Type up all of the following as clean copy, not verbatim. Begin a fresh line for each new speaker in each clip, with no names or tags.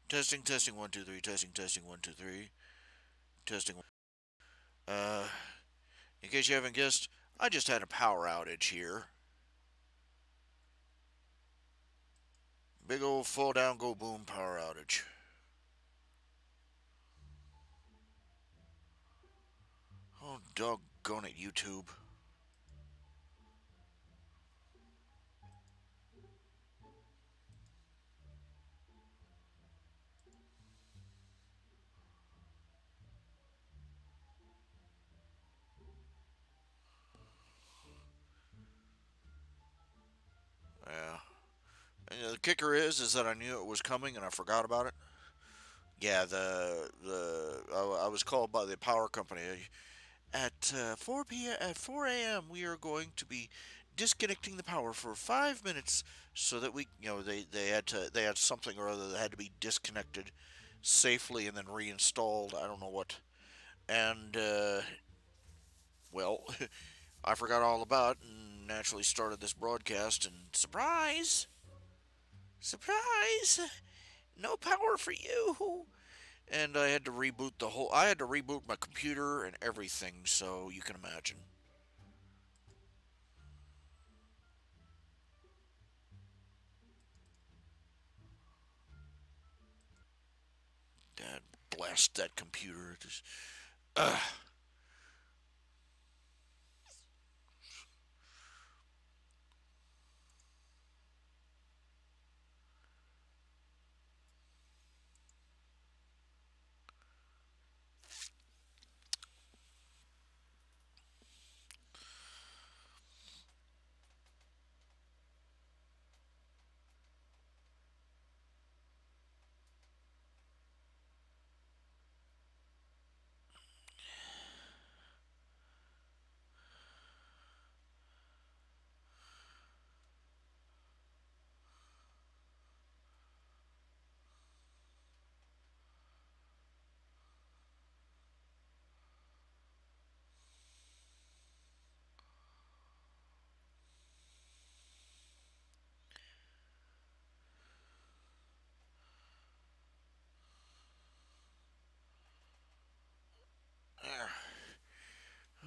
Testing, testing, 1, 2, 3. Testing, testing, 1, 2, 3. Testing. Uh, in case you haven't guessed, I just had a power outage here. Big old fall down, go boom power outage. Oh, doggone it, YouTube. Yeah. And the kicker is that I knew it was coming and I forgot about it. Yeah, I was called by the power company at 4 a.m. We are going to be disconnecting the power for 5 minutes so that they had something or other that had to be disconnected safely and then reinstalled. I don't know what. And well, I forgot all about it and naturally started this broadcast and surprise, surprise, no power for you. And I had to reboot I had to reboot my computer and everything, so you can imagine. Dad blast that computer. Just, ugh.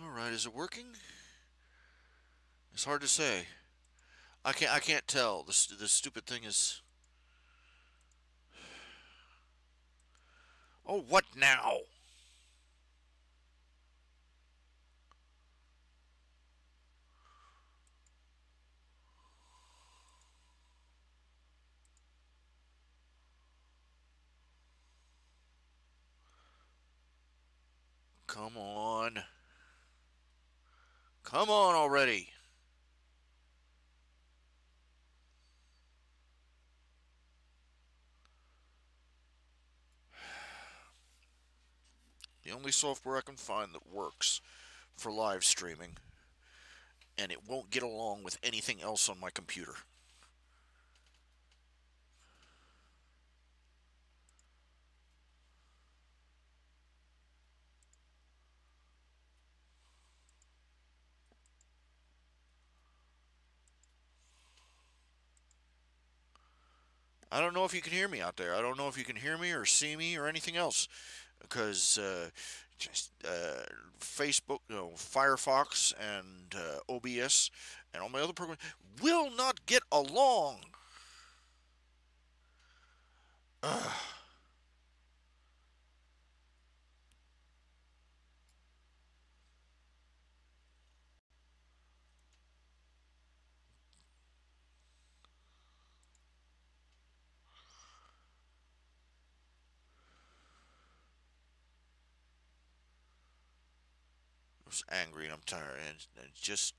All right, is it working? It's hard to say. I can't tell. The stupid thing is. Oh, what now? Come on. Come on already. The only software I can find that works for live streaming, and it won't get along with anything else on my computer. I don't know if you can hear me out there. I don't know if you can hear me or see me or anything else, because just Facebook, Firefox, and OBS, and all my other programs will not get along. Ugh. I was angry and I'm tired, and just.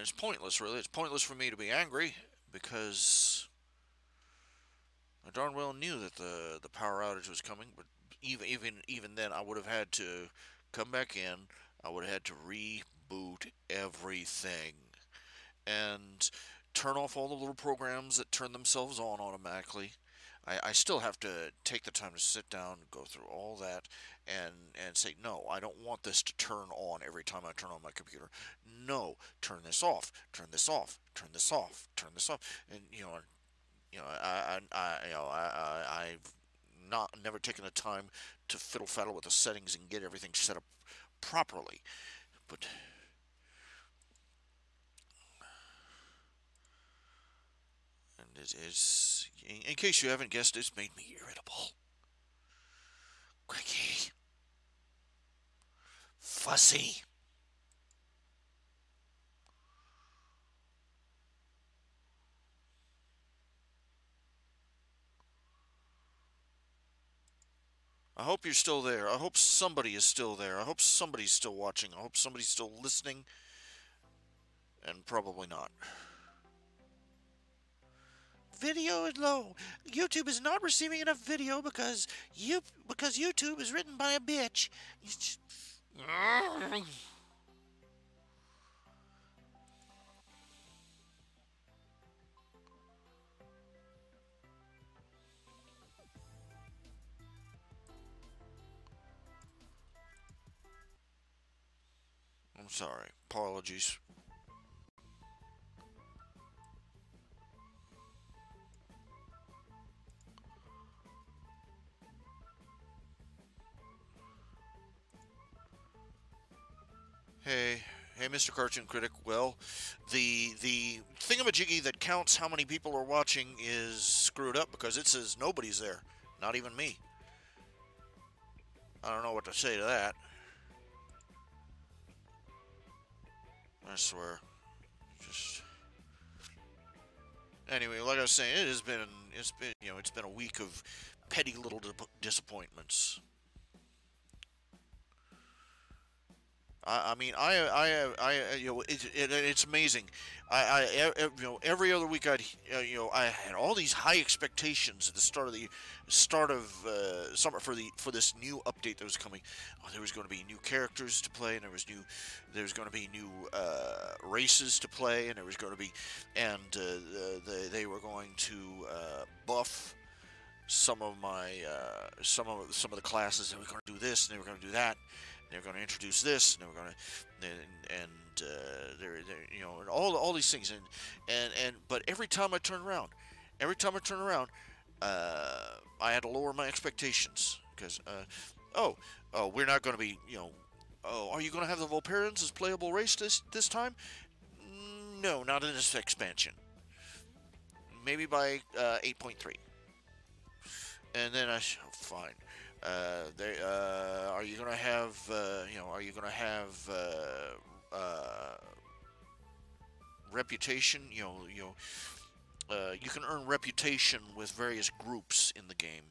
it's pointless, really. It's pointless for me to be angry because I darn well knew that the power outage was coming. But even then, I would have had to come back in. I would have had to reboot everything and turn off all the little programs that turn themselves on automatically. I still have to take the time to sit down, go through all that, and say, no, I don't want this to turn on every time I turn on my computer. No, turn this off, turn this off, turn this off, turn this off, and I've not never taken the time to fiddle faddle with the settings and get everything set up properly, but. And in case you haven't guessed, it's made me irritable. Quickie. Fussy. I hope you're still there. I hope somebody is still there. I hope somebody's still watching. I hope somebody's still listening. And probably not. Video is low. YouTube is not receiving enough video because YouTube is written by a bitch. I'm sorry. Apologies. Hey, Mr. Cartoon Critic. Well, the thingamajiggy that counts how many people are watching is screwed up because it says nobody's there, not even me. I don't know what to say to that. I swear. Just anyway, like I was saying, it's been a week of petty little disappointments. I mean, it's amazing. Every other week I had all these high expectations at the start of summer for this new update that was coming. Oh, there was going to be new characters to play, and there was going to be new races to play, and they were going to buff some of the classes. They were going to do this, and they were going to do that. They're going to introduce this, and they were going to, all these things, but every time I turn around, I had to lower my expectations because, we're not going to be, are you going to have the Volparians as playable race this time? No, not in this expansion. Maybe by 8.3. And then fine. Are you gonna have reputation? You can earn reputation with various groups in the game.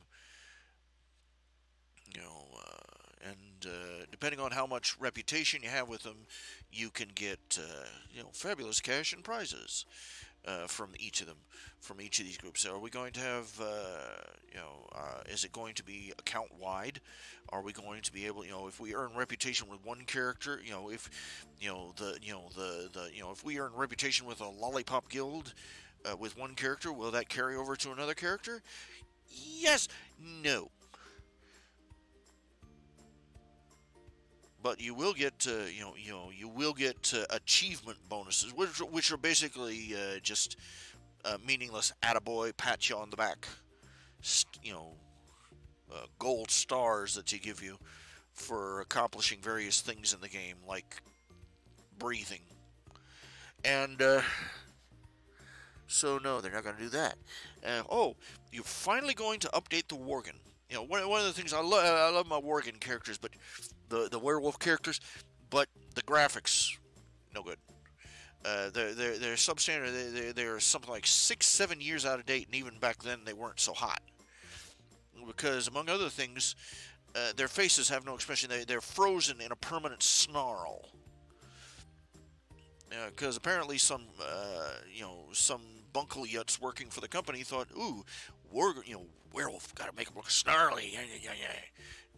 Depending on how much reputation you have with them, you can get fabulous cash and prizes from each of these groups. So are we going to have is it going to be account wide? Are we going to be able, if we earn reputation with one character, if if we earn reputation with a lollipop guild with one character, will that carry over to another character? Yes. No. But you will get achievement bonuses, which are basically just meaningless attaboy, pat you on the back, gold stars that you give you for accomplishing various things in the game, like breathing. And so no, they're not going to do that. You're finally going to update the Worgen. One of the things I love my Worgen characters, but the werewolf characters, but the graphics, no good. They're substandard. They're something like 6-7 years out of date, and even back then they weren't so hot. Because among other things, their faces have no expression. They're frozen in a permanent snarl. Because apparently some bunkle yuts working for the company thought, ooh, werewolf, gotta make them look snarly, yeah, yeah, yeah,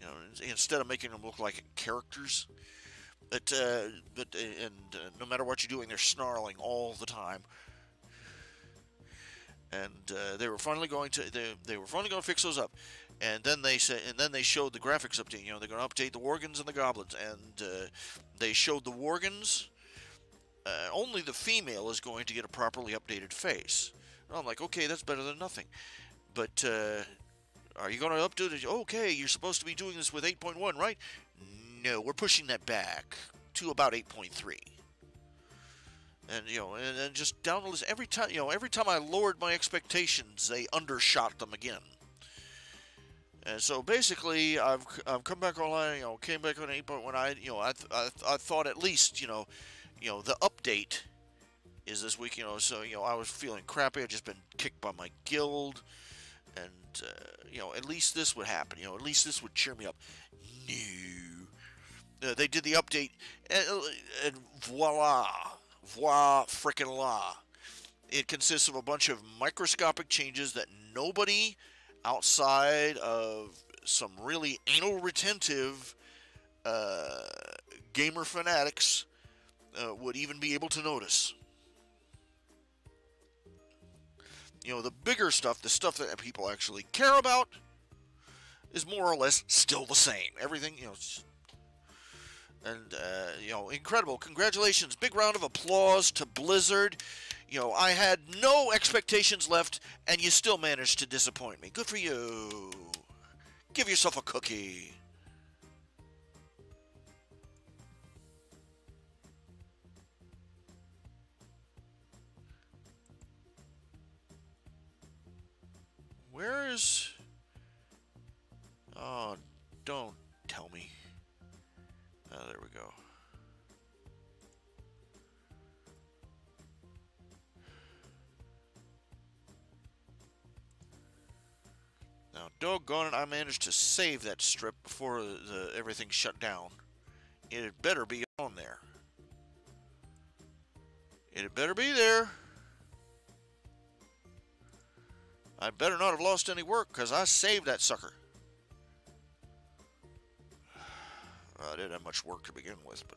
yeah. Instead of making them look like characters. No matter what you're doing, they're snarling all the time. And they were finally going to fix those up. And then they showed the graphics update. They're going to update the Worgans and the Goblins, and they showed the Worgans. Only the female is going to get a properly updated face. And I'm like, okay, that's better than nothing. But are you going to update it? Okay, you're supposed to be doing this with 8.1, right? No, we're pushing that back to about 8.3. And and just down the list every time I lowered my expectations, they undershot them again. And so basically, I've come back online. Came back on 8.1. I thought at least the update is this week. So I was feeling crappy. I'd just been kicked by my guild, and at least this would happen. At least this would cheer me up. No, they did the update, and voila, frickin' la. It consists of a bunch of microscopic changes that nobody outside of some really anal retentive gamer fanatics would even be able to notice. The bigger stuff, the stuff that people actually care about, is more or less still the same. Everything, and incredible. Congratulations. Big round of applause to Blizzard. I had no expectations left, and you still managed to disappoint me. Good for you. Give yourself a cookie. Where is... Oh, don't tell me. Oh, there we go. Now, doggone it, I managed to save that strip before everything shut down. It had better be on there. It had better be there. I better not have lost any work, because I saved that sucker. I didn't have much work to begin with, but...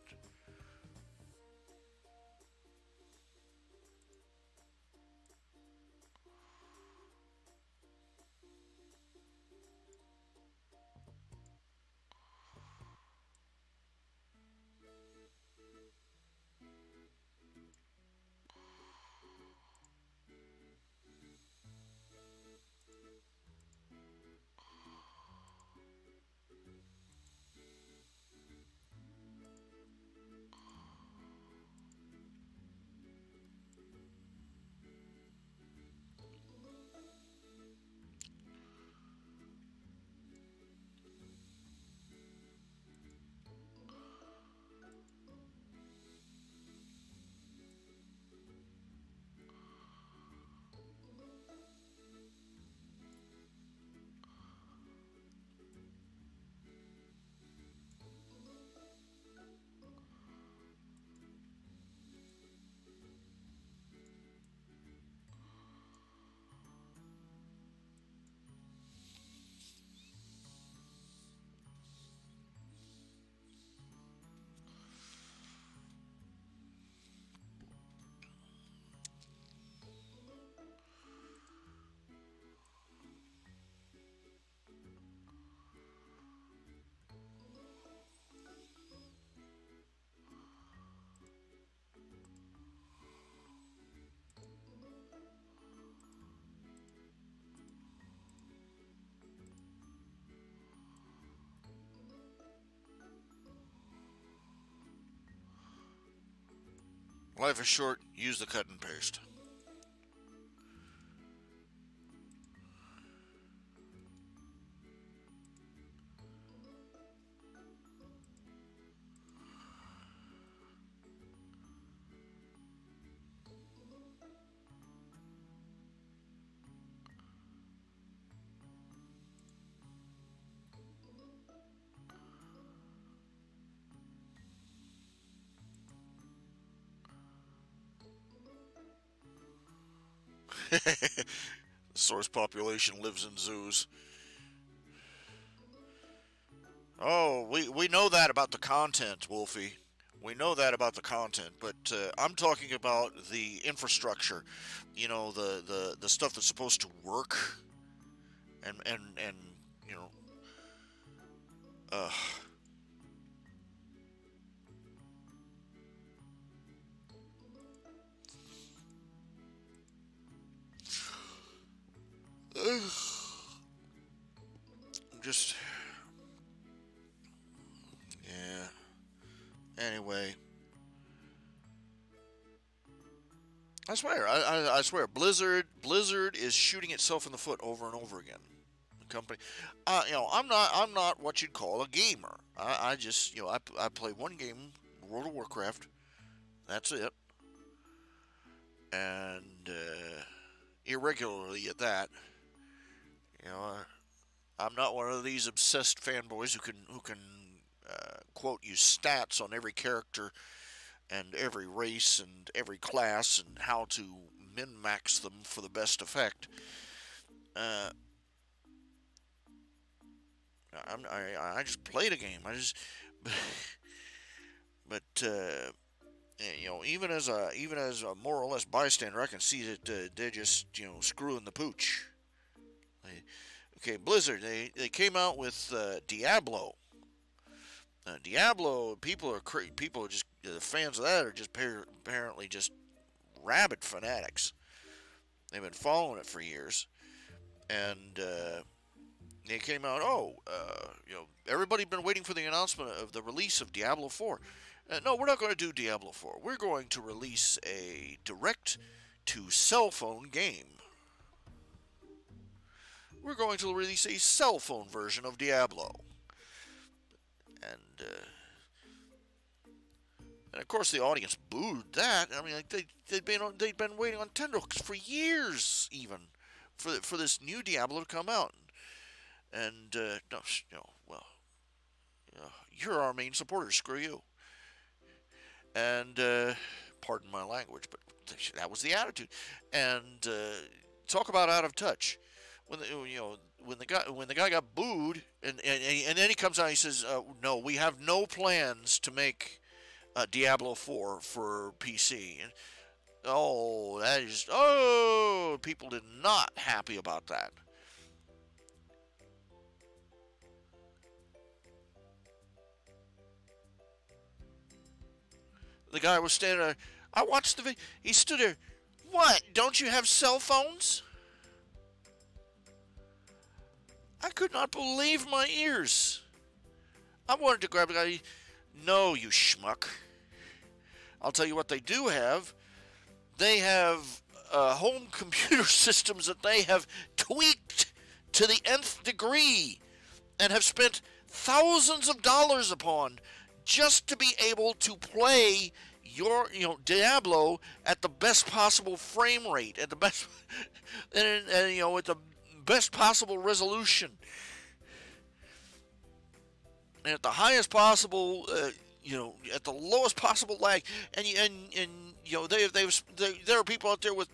Life is short, use the cut and paste. The source population lives in zoos. Oh, we know that about the content, Wolfie. We know that about the content, but I'm talking about the infrastructure. You know, the stuff that's supposed to work, and you know, uh, just yeah. Anyway, I swear, Blizzard is shooting itself in the foot over and over again. The company, I'm not what you'd call a gamer. I just, I play one game, World of Warcraft. That's it, and irregularly at that. You know, I'm not one of these obsessed fanboys who can quote you stats on every character and every race and every class and how to min max them for the best effect. Uh, I just play the game. But even as a more or less bystander, I can see that they're just screwing the pooch. Okay, Blizzard. They came out with Diablo. Diablo. People are just the fans of that are just apparently just rabid fanatics. They've been following it for years, and they came out. Everybody's been waiting for the announcement of the release of Diablo 4. No, we're not going to do Diablo 4. We're going to release a direct to cell phone game. We're going to release a cell phone version of Diablo. And of course the audience booed that. I mean, like they'd been waiting on tenterhooks for years, even for this new Diablo to come out. And no, well, you're our main supporter. Screw you. And pardon my language, but that was the attitude. And talk about out of touch. When when the guy got booed, and then he comes out and he says, "No, we have no plans to make Diablo 4 for PC." And, people did not happy about that. The guy was standing there. I watched the video. He stood there. What? Don't you have cell phones? I could not believe my ears. I wanted to grab the guy. No, you schmuck. I'll tell you what they do have. They have home computer systems that they have tweaked to the nth degree and have spent thousands of dollars upon just to be able to play your Diablo at the best possible frame rate, at the best and at the best possible resolution, and at the highest possible at the lowest possible lag. And there are people out there with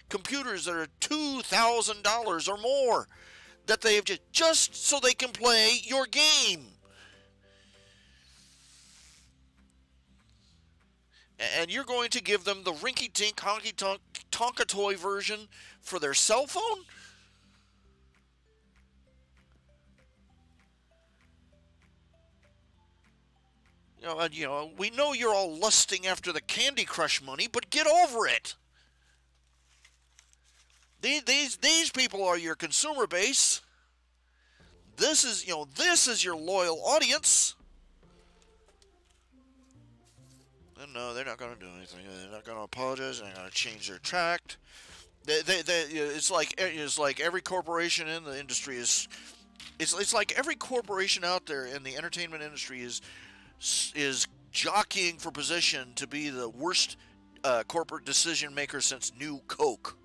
computers that are $2,000 or more that they have just so they can play your game. And you're going to give them the rinky-tink, honky-tonk, Tonka-toy version for their cell phone? We know you're all lusting after the Candy Crush money, but get over it. These people are your consumer base. This is your loyal audience. And no, they're not going to do anything. They're not going to apologize. They're not going to change their tract. It's like every corporation in the industry is. It's like every corporation out there in the entertainment industry is jockeying for position to be the worst corporate decision maker since New Coke.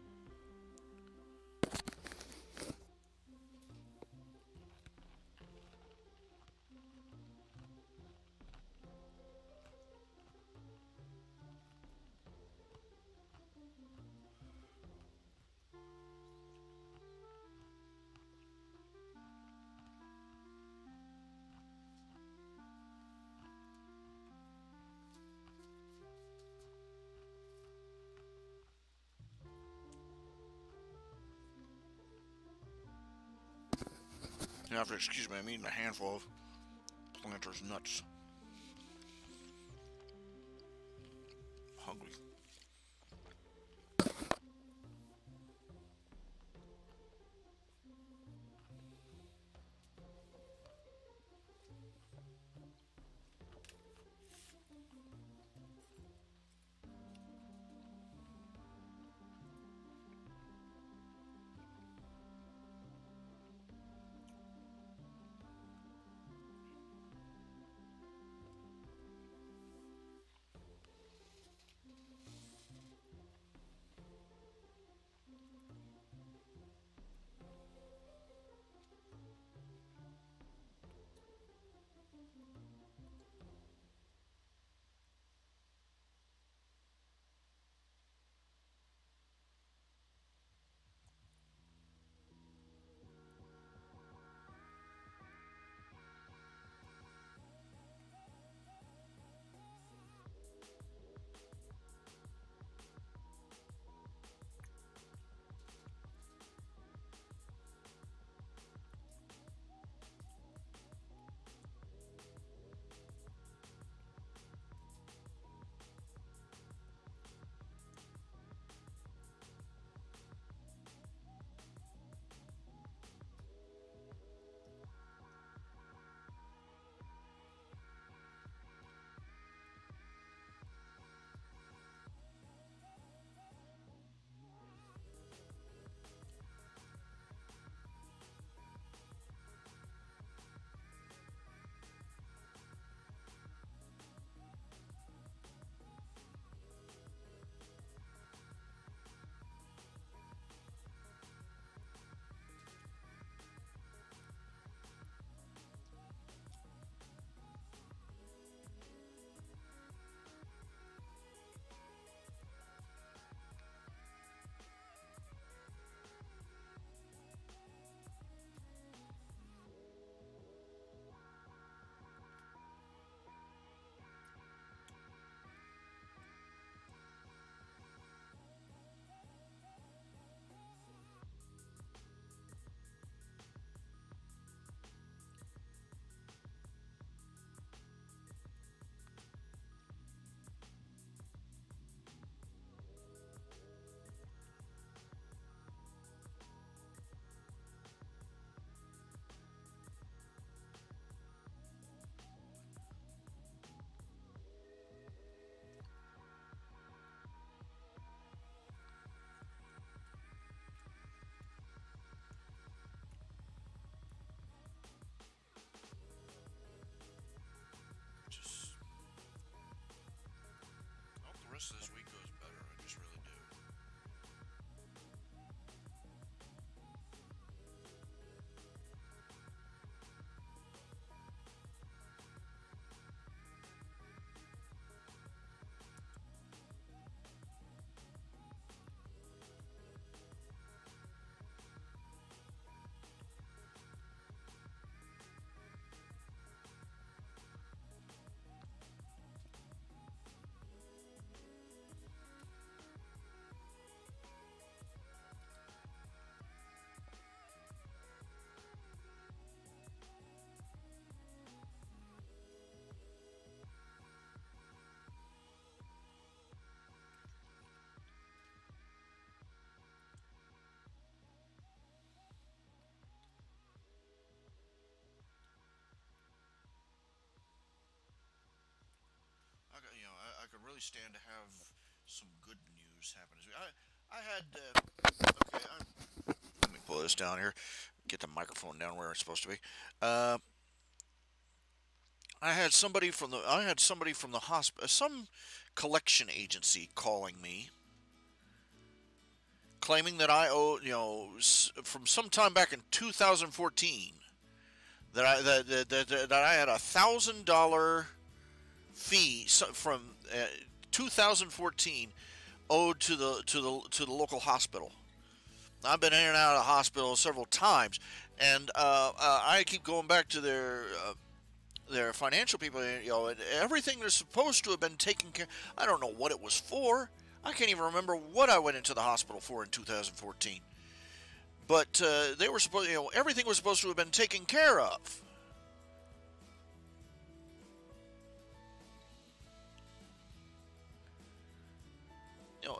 You have to excuse me, I'm eating a handful of Planters nuts. Hungry. Just I hope the rest of this week goes better. I just really do. I could really stand to have some good news happen this week. I had okay. Let me pull this down here. Get the microphone down where it's supposed to be. Uh, I had somebody from the hospital, some collection agency calling me, claiming that I owe, from some time back in 2014, that I had $1,000 fee from 2014 owed to the local hospital. I've been in and out of the hospital several times, and I keep going back to their financial people. And everything that's supposed to have been taken care. I don't know what it was for. I can't even remember what I went into the hospital for in 2014. But they were supposed, everything was supposed to have been taken care of.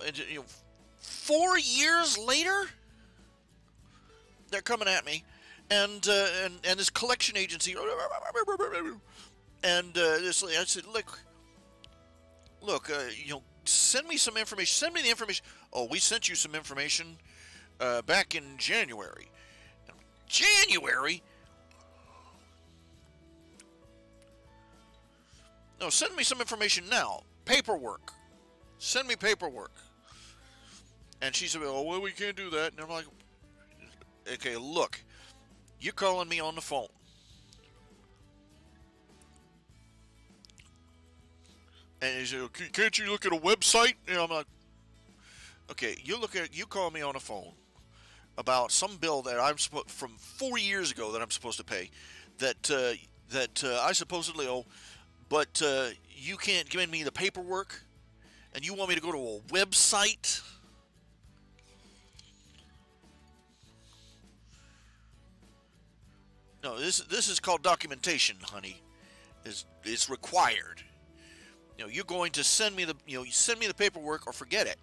And, 4 years later, they're coming at me, and this collection agency, and this, I said, look, send me some information. Send me the information. Oh, we sent you some information back in January. January? No, send me some information now. Paperwork. Send me paperwork. And she said, oh, well, we can't do that. And I'm like, okay, look, you're calling me on the phone. And he said, can't you look at a website? And I'm like, okay, you call me on the phone about some bill that I'm from 4 years ago that I'm supposed to pay, that I supposedly owe, but you can't give me the paperwork, and you want me to go to a website? No, this is called documentation, honey. It's required. You're going to send me the paperwork or forget it.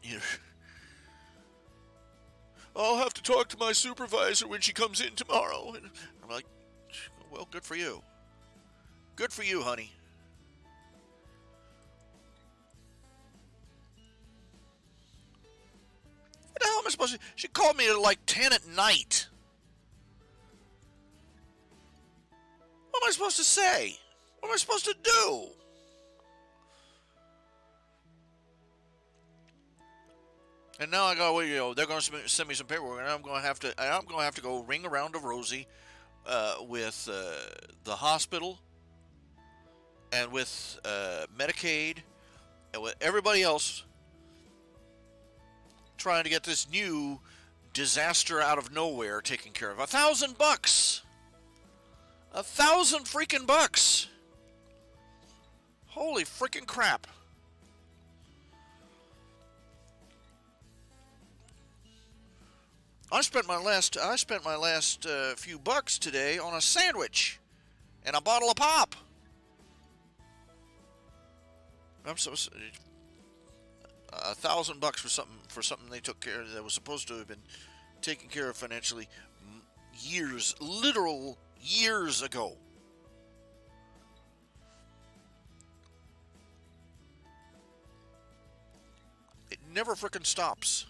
I'll have to talk to my supervisor when she comes in tomorrow. And I'm like, well, good for you. Good for you, honey. What the hell am I supposed to? She called me at like 10 at night. What am I supposed to say? What am I supposed to do? And now I go, they're going to send me some paperwork, and I'm going to have to go ring around to Rosie with the hospital and with Medicaid and with everybody else trying to get this new disaster out of nowhere taken care of. $1,000. $1,000 freaking bucks. Holy freaking crap. I spent my last few bucks today on a sandwich and a bottle of pop. I'm so $1,000 for something they took care of that was supposed to have been taken care of financially literal years ago. It never frickin' stops.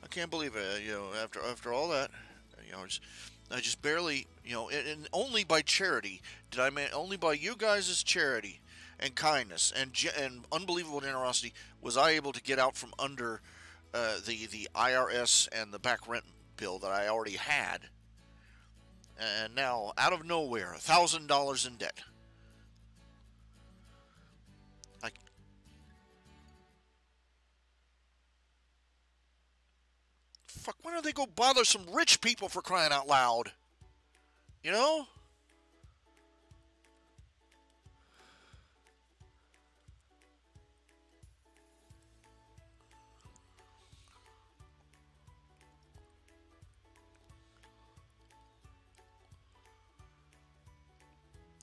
I can't believe it. After all that, I just barely, and only by charity only by you guys' charity and kindness and unbelievable generosity was I able to get out from under the IRS and the back rent bill that I already had, and now out of nowhere, $1,000 in debt. Fuck, why don't they go bother some rich people, for crying out loud?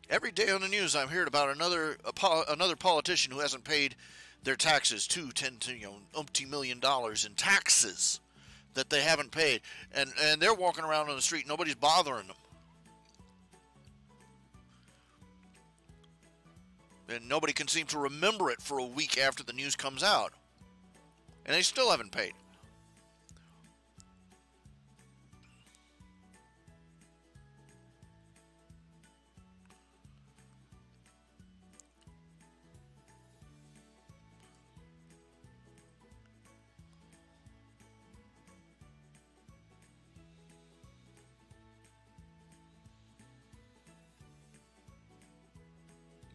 Every day on the news, I'm hearing about another politician who hasn't paid their taxes, umpty $1 million in taxes that they haven't paid, and they're walking around on the street. Nobody's bothering them, and nobody can seem to remember it for a week after the news comes out, and they still haven't paid.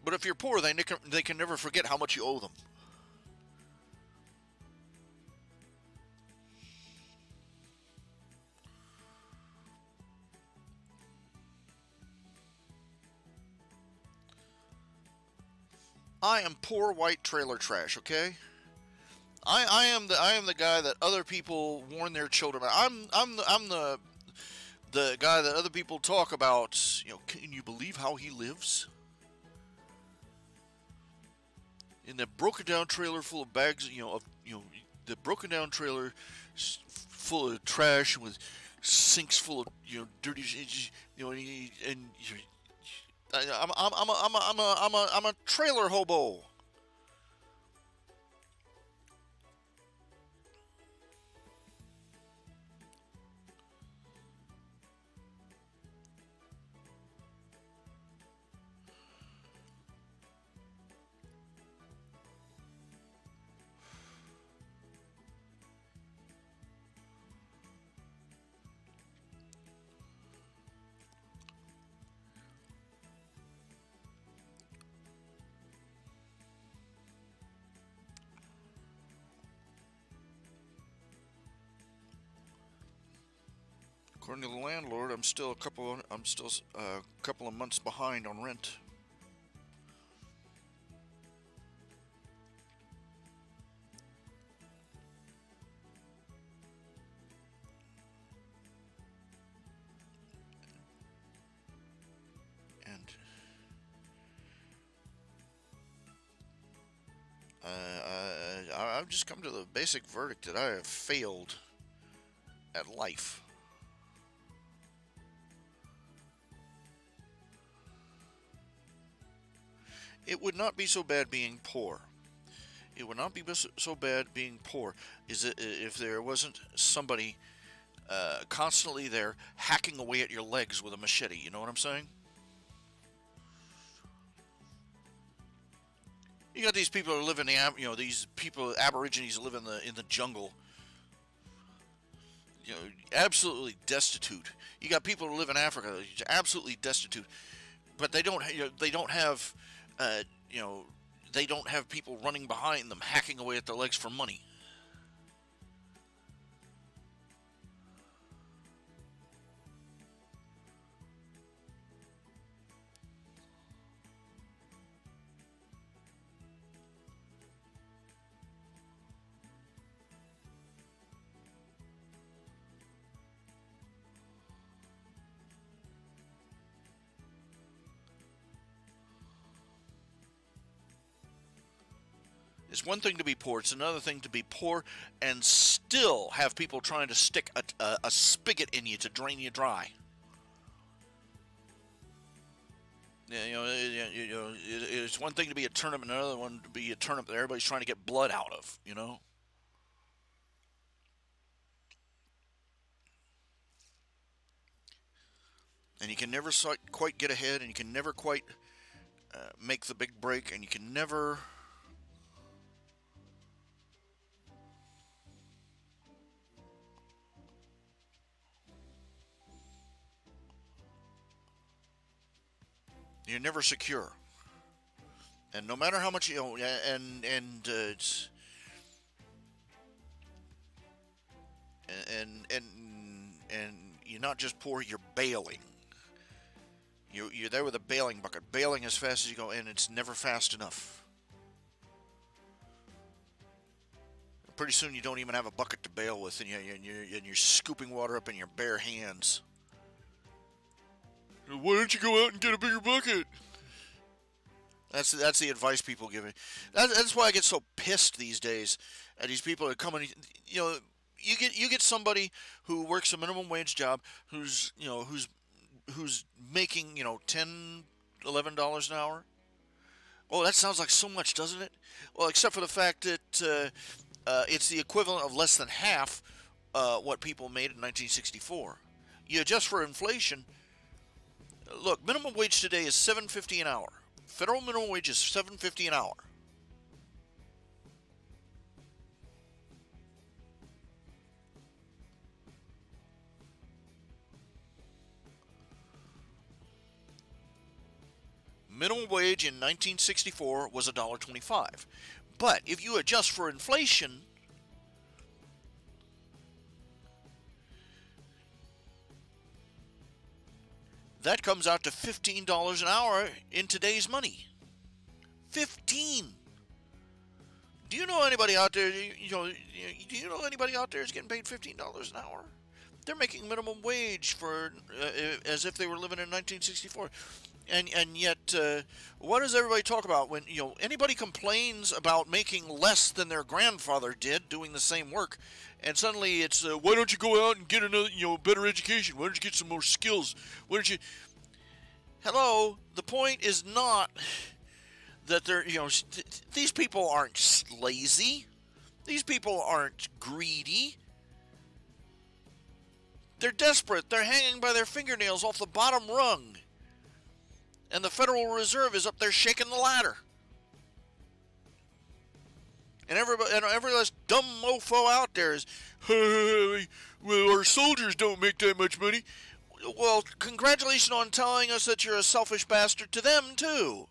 But if you're poor, they can never forget how much you owe them. I am poor white trailer trash, okay? I am the guy that other people warn their children about. I'm the guy that other people talk about. You know, can you believe how he lives? In that broken down trailer full of bags, the broken down trailer full of trash with sinks full of dirty, and I'm a trailer hobo. According to the landlord, I'm still a couple of months behind on rent. And I've just come to the basic verdict that I have failed at life. It would not be so bad being poor. It would not be so bad being poor if there wasn't somebody constantly there hacking away at your legs with a machete. You know what I'm saying? You got these people that live in these people, Aborigines that live in the jungle. Absolutely destitute. You got people who live in Africa, absolutely destitute, but they don't have they don't have people running behind them, hacking away at their legs for money. It's one thing to be poor. It's another thing to be poor and still have people trying to stick a spigot in you to drain you dry. Yeah, it's one thing to be a turnip, and another one to be a turnip that everybody's trying to get blood out of. And you can never quite get ahead, and you can never quite make the big break, and you can never. You're never secure, and no matter how much and you're not just poor, you're bailing. You're there with a bailing bucket, bailing as fast as you go, and it's never fast enough. Pretty soon, you don't even have a bucket to bail with, and you're scooping water up in your bare hands. Why don't you go out and get a bigger bucket? That's the advice people give me. That's why I get so pissed these days at these people that come and you get somebody who works a minimum wage job who's making $10, $11 an hour. Oh, that sounds like so much, doesn't it? Well, except for the fact that it's the equivalent of less than half what people made in 1964. You adjust for inflation. Look, minimum wage today is $7.50 an hour. Federal minimum wage is $7.50 an hour. Minimum wage in 1964 was $1.25. But if you adjust for inflation, that comes out to $15 an hour in today's money. $15. Do you know anybody out there? Do you know anybody out there is getting paid $15 an hour? They're making minimum wage for as if they were living in 1964. And yet, what does everybody talk about when anybody complains about making less than their grandfather did doing the same work, and suddenly it's why don't you go out and get another better education? Why don't you get some more skills? Why don't you? Hello, the point is not that they're these people aren't lazy, these people aren't greedy. They're desperate. They're hanging by their fingernails off the bottom rung. And the Federal Reserve is up there shaking the ladder. And every last dumb mofo out there is, hey, well, our soldiers don't make that much money. Well, congratulations on telling us that you're a selfish bastard to them, too.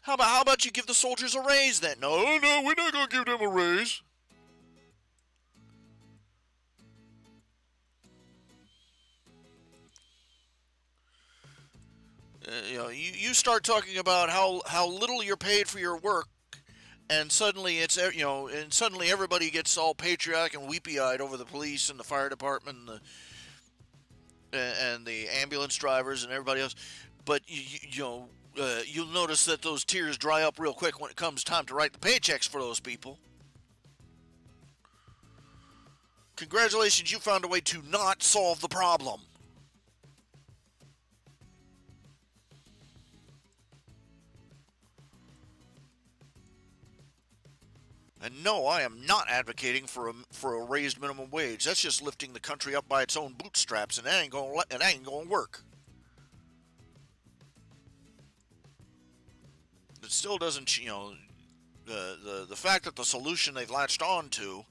How about you give the soldiers a raise then? No, we're not going to give them a raise. You start talking about how little you're paid for your work, and suddenly it's and suddenly everybody gets all patriotic and weepy-eyed over the police and the fire department and the ambulance drivers and everybody else. But you'll notice that those tears dry up real quick when it comes time to write the paychecks for those people. Congratulations, you found a way to not solve the problem. And no, I am not advocating for a raised minimum wage. That's just lifting the country up by its own bootstraps, and that ain't gonna work. It still doesn't, the fact that the solution they've latched on to,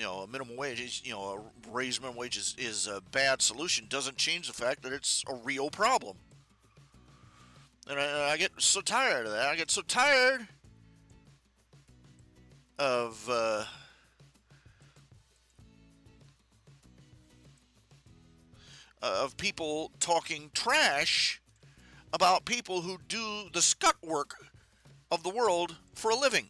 a minimum wage, a raised minimum wage is a bad solution, doesn't change the fact that it's a real problem. And I get so tired of that. I get so tired of people talking trash about people who do the scut work of the world for a living.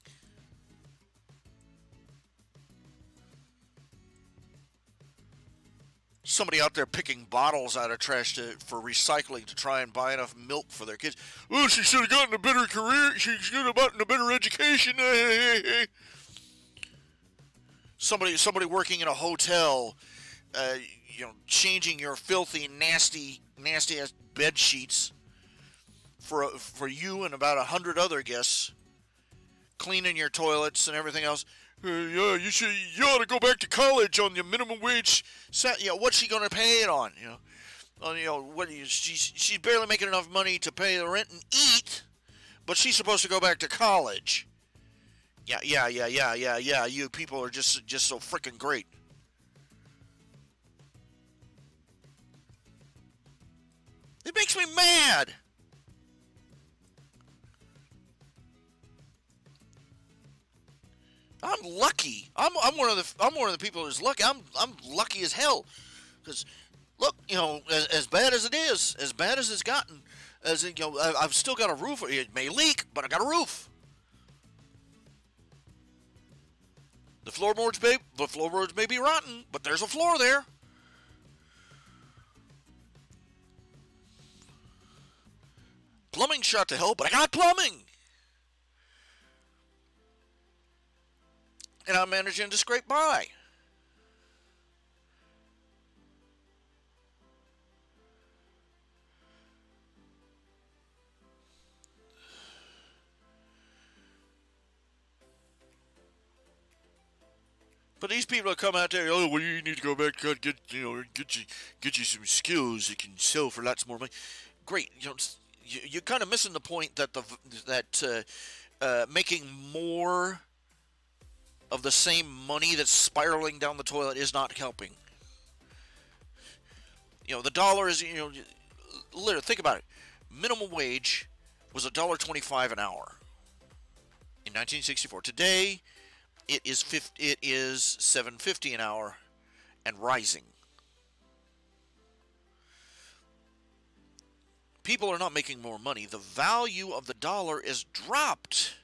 Somebody out there picking bottles out of trash for recycling to try and buy enough milk for their kids. Well, she should have gotten a better career. She should have gotten a better education. Somebody working in a hotel, changing your filthy, nasty ass bed sheets for you and about 100 other guests, cleaning your toilets and everything else. Yeah, you ought to go back to college on your minimum wage. What's she gonna pay it on? She's barely making enough money to pay the rent and eat, but she's supposed to go back to college. Yeah. You people are just so freaking great. It makes me mad. I'm lucky. I'm one of the people who's lucky. I'm lucky as hell. Because look, as bad as it is, as bad as it's gotten, I've still got a roof. It may leak, but I got a roof. The floorboards may be rotten, but there's a floor there. Plumbing shot to hell, but I got plumbing. And I'm managing to scrape by. But these people that come out there, oh, well, you need to go back and get you some skills you can sell for lots more money. Great, you're kind of missing the point that making more of the same money that's spiraling down the toilet is not helping. The dollar is, literally, think about it. Minimum wage was $1.25 an hour in 1964. Today, it is $7.50 an hour and rising. People are not making more money. The value of the dollar is dropped.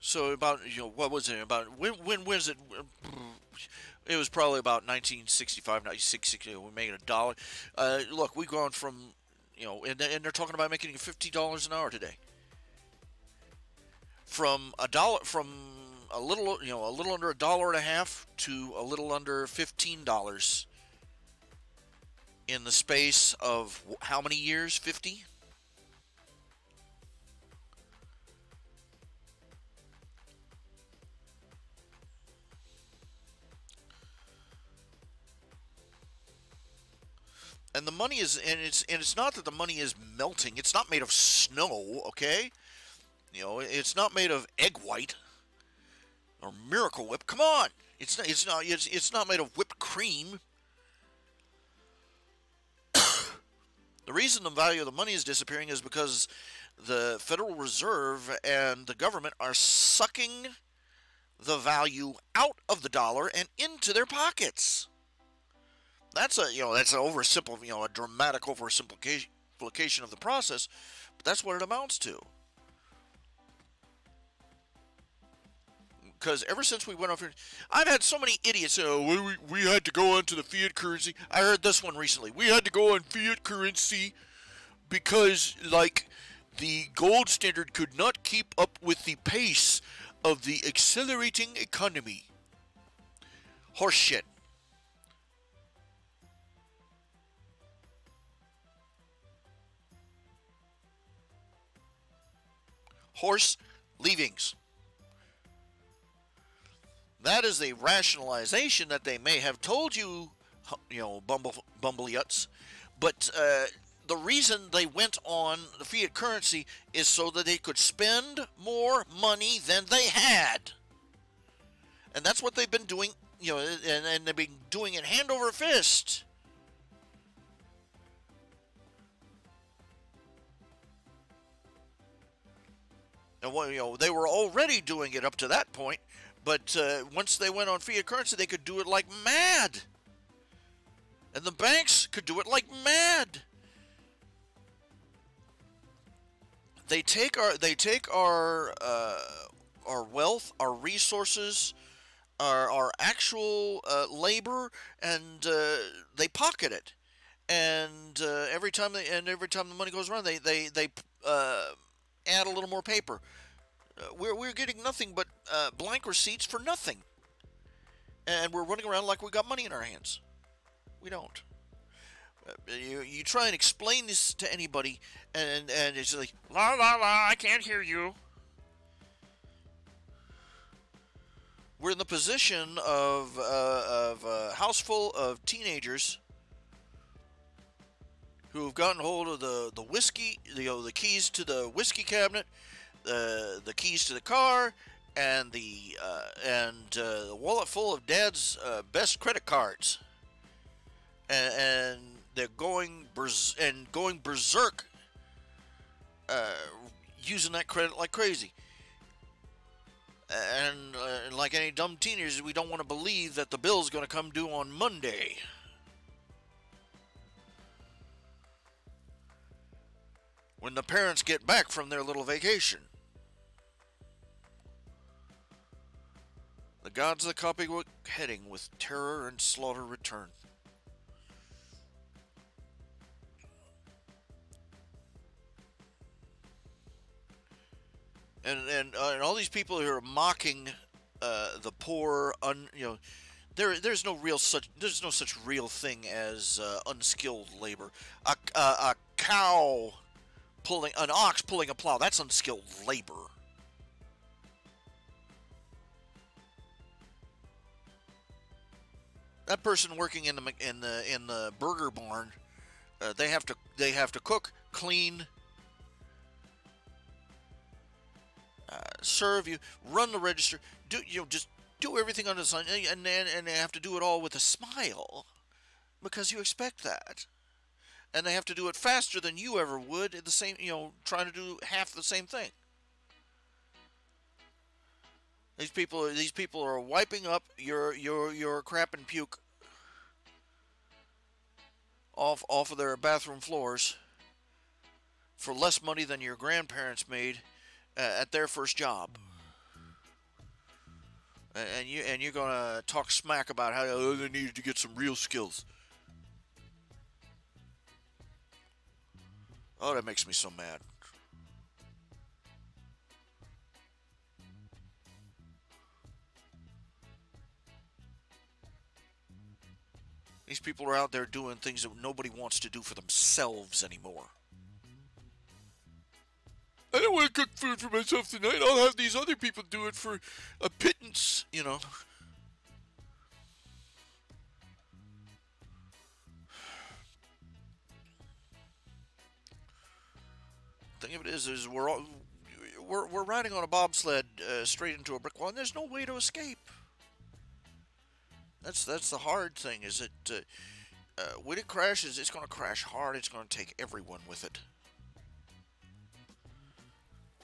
So about, what was it about? When was it? It was probably about 1965, 1960. We made $1. Look, we've gone from, and they're talking about making $50 an hour today. From a little, a little under $1.50 to a little under $15 in the space of how many years? 50. And the money is, and it's not that the money is melting. It's not made of snow, okay? It's not made of egg white or Miracle Whip. Come on, it's not made of whipped cream. The reason the value of the money is disappearing is because the Federal Reserve and the government are sucking the value out of the dollar and into their pockets. That's a a dramatic oversimplification of the process, but that's what it amounts to. Because ever since we went off here, I've had so many idiots say, we had to go on to the fiat currency. I heard this one recently. We had to go on fiat currency because, the gold standard could not keep up with the pace of the accelerating economy. Horseshit. Horse leavings. That is a rationalization that they may have told you, bumbleyuts. But the reason they went on the fiat currency is so that they could spend more money than they had. And that's what they've been doing, and they've been doing it hand over fist. And they were already doing it up to that point, but once they went on fiat currency, they could do it like mad, and the banks could do it like mad. They take our wealth, our resources, our actual labor, and they pocket it. And every time the money goes around, they add a little more paper. We're getting nothing but blank receipts for nothing, and we're running around like we got money in our hands. We don't. You try and explain this to anybody, and it's like, la la la, I can't hear you. We're in the position of a house full of teenagers who have gotten hold of the whiskey, the keys to the whiskey cabinet, the keys to the car, and the wallet full of Dad's best credit cards, and they're going berserk, using that credit like crazy. And like any dumb teenagers, we don't want to believe that the bill's going to come due on Monday. When the parents get back from their little vacation. The gods of the copybook heading with terror and slaughter return. And all these people who are mocking the poor, there's no such real thing as unskilled labor. A cow an ox pulling a plow, that's unskilled labor. That person working in the burger barn, they have to cook, clean, serve you, run the register, just do everything under the sun, and they have to do it all with a smile, because you expect that, and they have to do it faster than you ever would at the same, trying to do half the same thing. These people are wiping up your crap and puke off of their bathroom floors for less money than your grandparents made at their first job. And you're gonna talk smack about how they needed to get some real skills. Oh, that makes me so mad. These people are out there doing things that nobody wants to do for themselves anymore. I don't want to cook food for myself tonight. I'll have these other people do it for a pittance, you know. The thing of it is we're riding on a bobsled straight into a brick wall, and there's no way to escape. That's the hard thing. Is that when it crashes, it's going to crash hard. It's going to take everyone with it.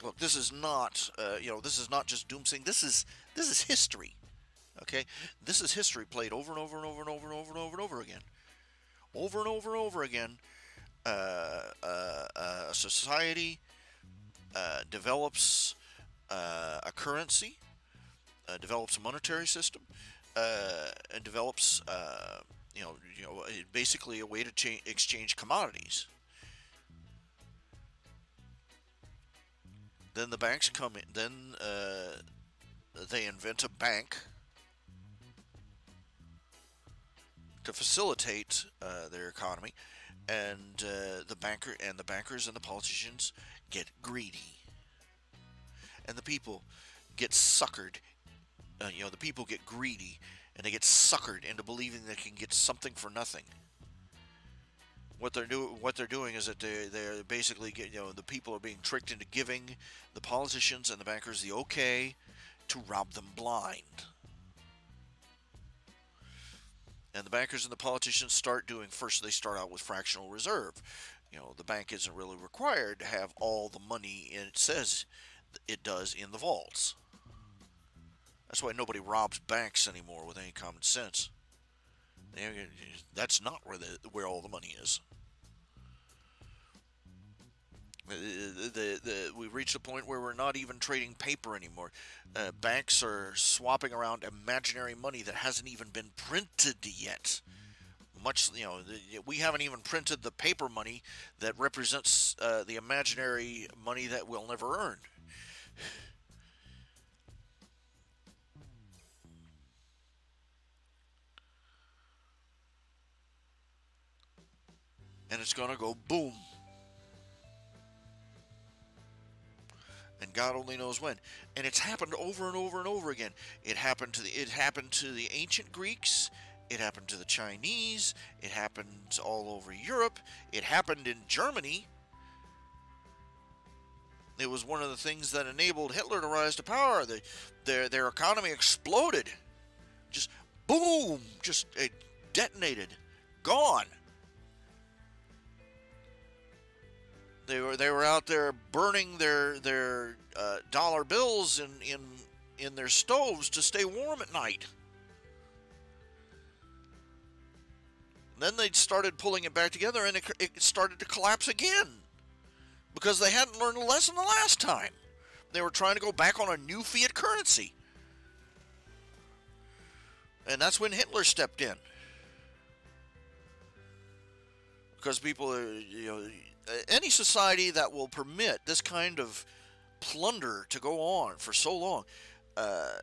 Look, this is not this is not just doomsaying. This is history. Okay, this is history played over and over and over and over and over and over and over again, over and over and over again. A society develops a currency, develops a monetary system, and develops basically a way to exchange commodities. Then the banks come in. Then they invent a bank to facilitate their economy, and the bankers and the politicians get greedy, and the people get suckered. The people get greedy, and they get suckered into believing they can get something for nothing. What they're doing is that they're basically the people are being tricked into giving the politicians and the bankers the okay to rob them blind. And the bankers and the politicians start out with fractional reserve. The bank isn't really required to have all the money it says it does in the vaults. That's why nobody robs banks anymore with any common sense. That's not where all the money is. We've reached a point where we're not even trading paper anymore. Banks are swapping around imaginary money that hasn't even been printed yet. We haven't even printed the paper money that represents the imaginary money that we'll never earn. And it's gonna go boom. And God only knows when. And it's happened over and over and over again. It happened to the ancient Greeks. It happened to the Chinese. It happened all over Europe. It happened in Germany. It was one of the things that enabled Hitler to rise to power. Their economy exploded. Just boom, just it detonated, gone. They were out there burning their dollar bills in their stoves to stay warm at night. Then they started pulling it back together, and it started to collapse again because they hadn't learned a lesson the last time. They were trying to go back on a new fiat currency, and that's when Hitler stepped in because people are any society that will permit this kind of plunder to go on for so long. Thou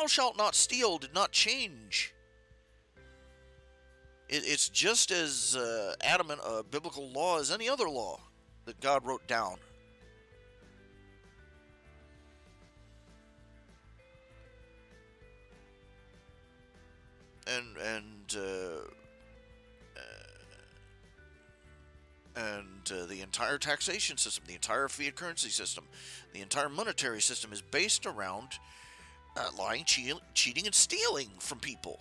shalt not steal did not change. It's just as adamant a biblical law as any other law that God wrote down. And the entire taxation system, the entire fiat currency system, the entire monetary system is based around lying, cheating, and stealing from people.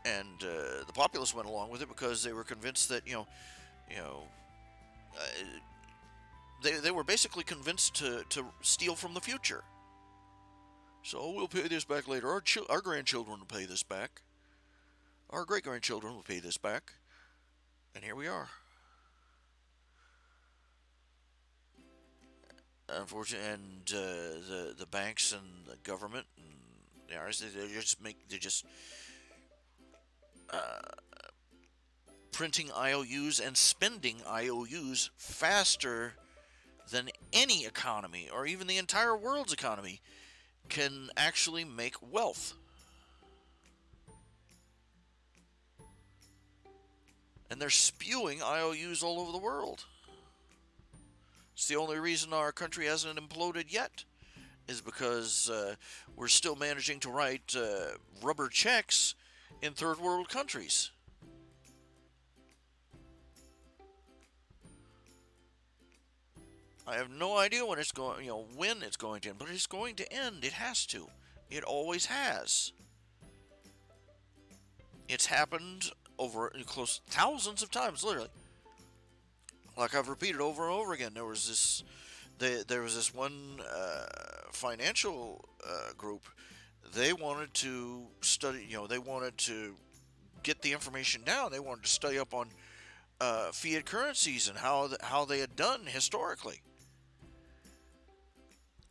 And the populace went along with it because they were convinced that You know, uh, they were basically convinced to steal from the future. So we'll pay this back later. Our grandchildren will pay this back. Our great grandchildren will pay this back. And here we are. Unfortunately, and the banks and the government and the IRS, they just uh, printing IOUs and spending IOUs faster than any economy or even the entire world's economy can actually make wealth. And they're spewing IOUs all over the world. It's the only reason our country hasn't imploded yet, is because we're still managing to write rubber checks in third world countries. I have no idea when it's going, when it's going to end, but it's going to end. It has to. It always has. It's happened over close thousands of times, literally. Like I've repeated over and over again, there was this one financial group. They wanted to study, they wanted to get the information down. They wanted to study up on fiat currencies and how they had done historically.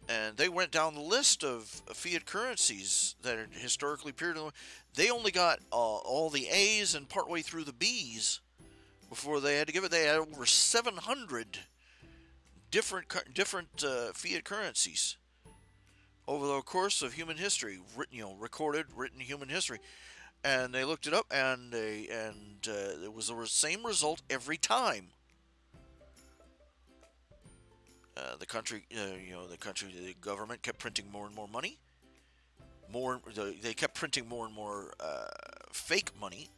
And they went down the list of fiat currencies that had historically appeared. They only got all the A's and partway through the B's before they had to give it. They had over 700 different fiat currencies over the course of human history, recorded, written human history. And they looked it up, and it was the same result every time. The government kept printing more and more money. They kept printing more and more fake money.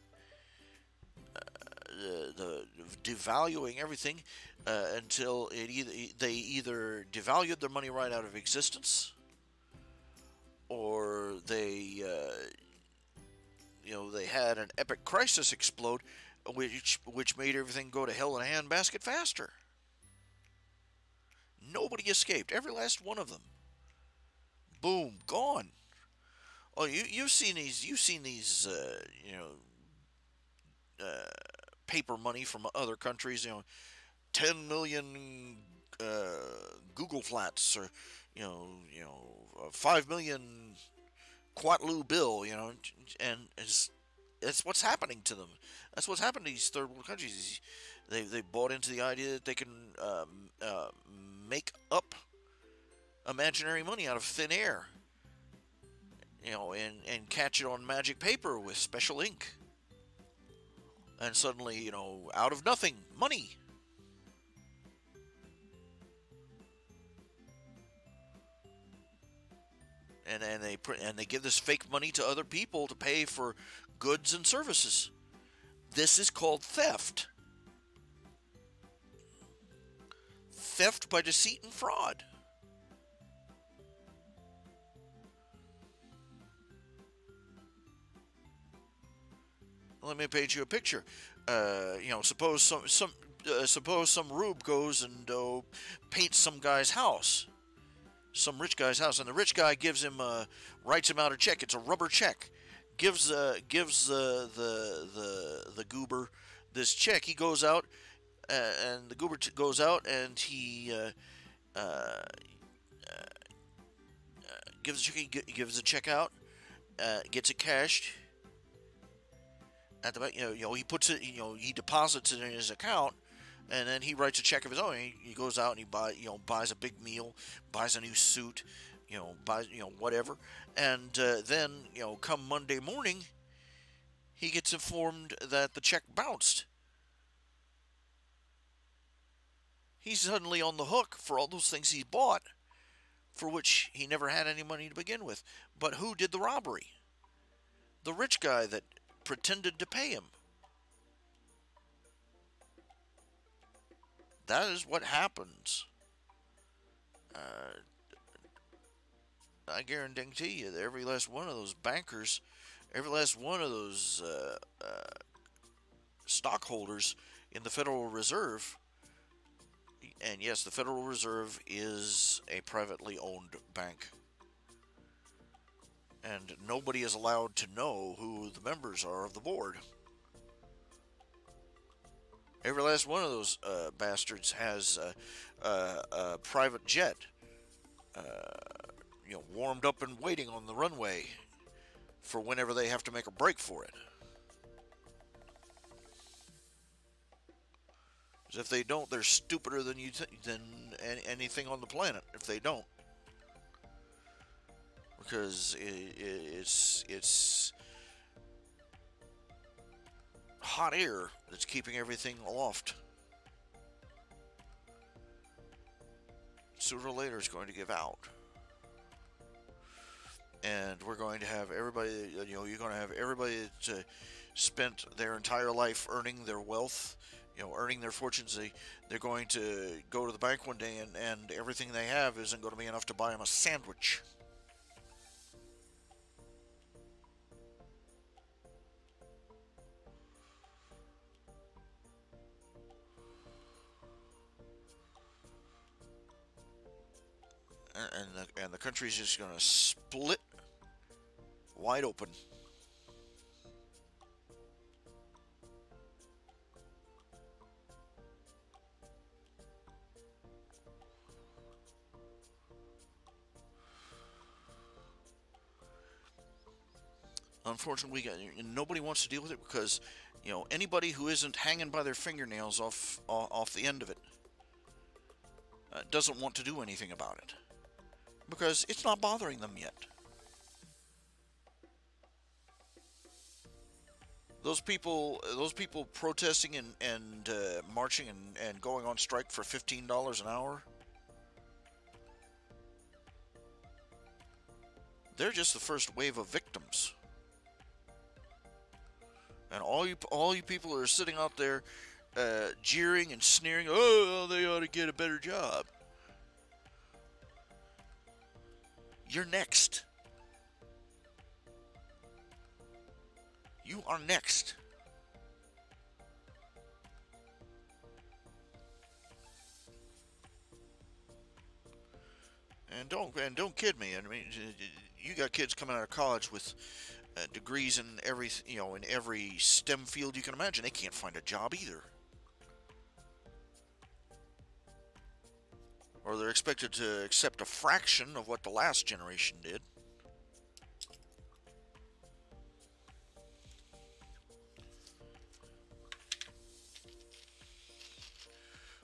Devaluing everything until they either devalued their money right out of existence, or they had an epic crisis explode, which made everything go to hell in a handbasket faster. Nobody escaped. Every last one of them. Boom, gone. Oh, you've seen these paper money from other countries. 10 million Google flats, or 5 million Quatlu bill. And it's what's happening to them. That's what's happened to these third world countries. They bought into the idea that they can make up imaginary money out of thin air, and catch it on magic paper with special ink, and suddenly, out of nothing, money. And they give this fake money to other people to pay for goods and services. This is called theft. Theft by deceit and fraud. Let me paint you a picture. Suppose some rube goes and paints some guy's house, some rich guy's house, and the rich guy writes him out a check. It's a rubber check. Gives the goober this check. He goes out. And the goober goes out, and he gives the check out, gets it cashed at the bank. He puts it, he deposits it in his account, and then he writes a check of his own. He goes out and he buys a big meal, buys a new suit, buys whatever, and then come Monday morning, he gets informed that the check bounced. He's suddenly on the hook for all those things he bought, for which he never had any money to begin with. But who did the robbery? The rich guy that pretended to pay him. That is what happens. I guarantee you that every last one of those bankers, every last one of those stockholders in the Federal Reserve, and yes, the Federal Reserve is a privately owned bank, and nobody is allowed to know who the members are of the board. Every last one of those bastards has a private jet, warmed up and waiting on the runway for whenever they have to make a break for it. Because if they don't, they're stupider than than anything on the planet. If they don't, because it's hot air that's keeping everything aloft. Sooner or later, it's going to give out. And we're going to have everybody, you're going to have everybody that spent their entire life earning their wealth, earning their fortunes. They're going to go to the bank one day, and everything they have isn't going to be enough to buy them a sandwich. And the country's just going to split wide open. Unfortunately, nobody wants to deal with it because, anybody who isn't hanging by their fingernails off the end of it doesn't want to do anything about it because it's not bothering them yet. Those people protesting and marching and going on strike for $15 an hour, they're just the first wave of victims. And all you people who are sitting out there jeering and sneering, oh, they ought to get a better job. You're next. You are next. And don't kid me. I mean, you got kids coming out of college with degrees in every STEM field you can imagine. They can't find a job either. Or they're expected to accept a fraction of what the last generation did.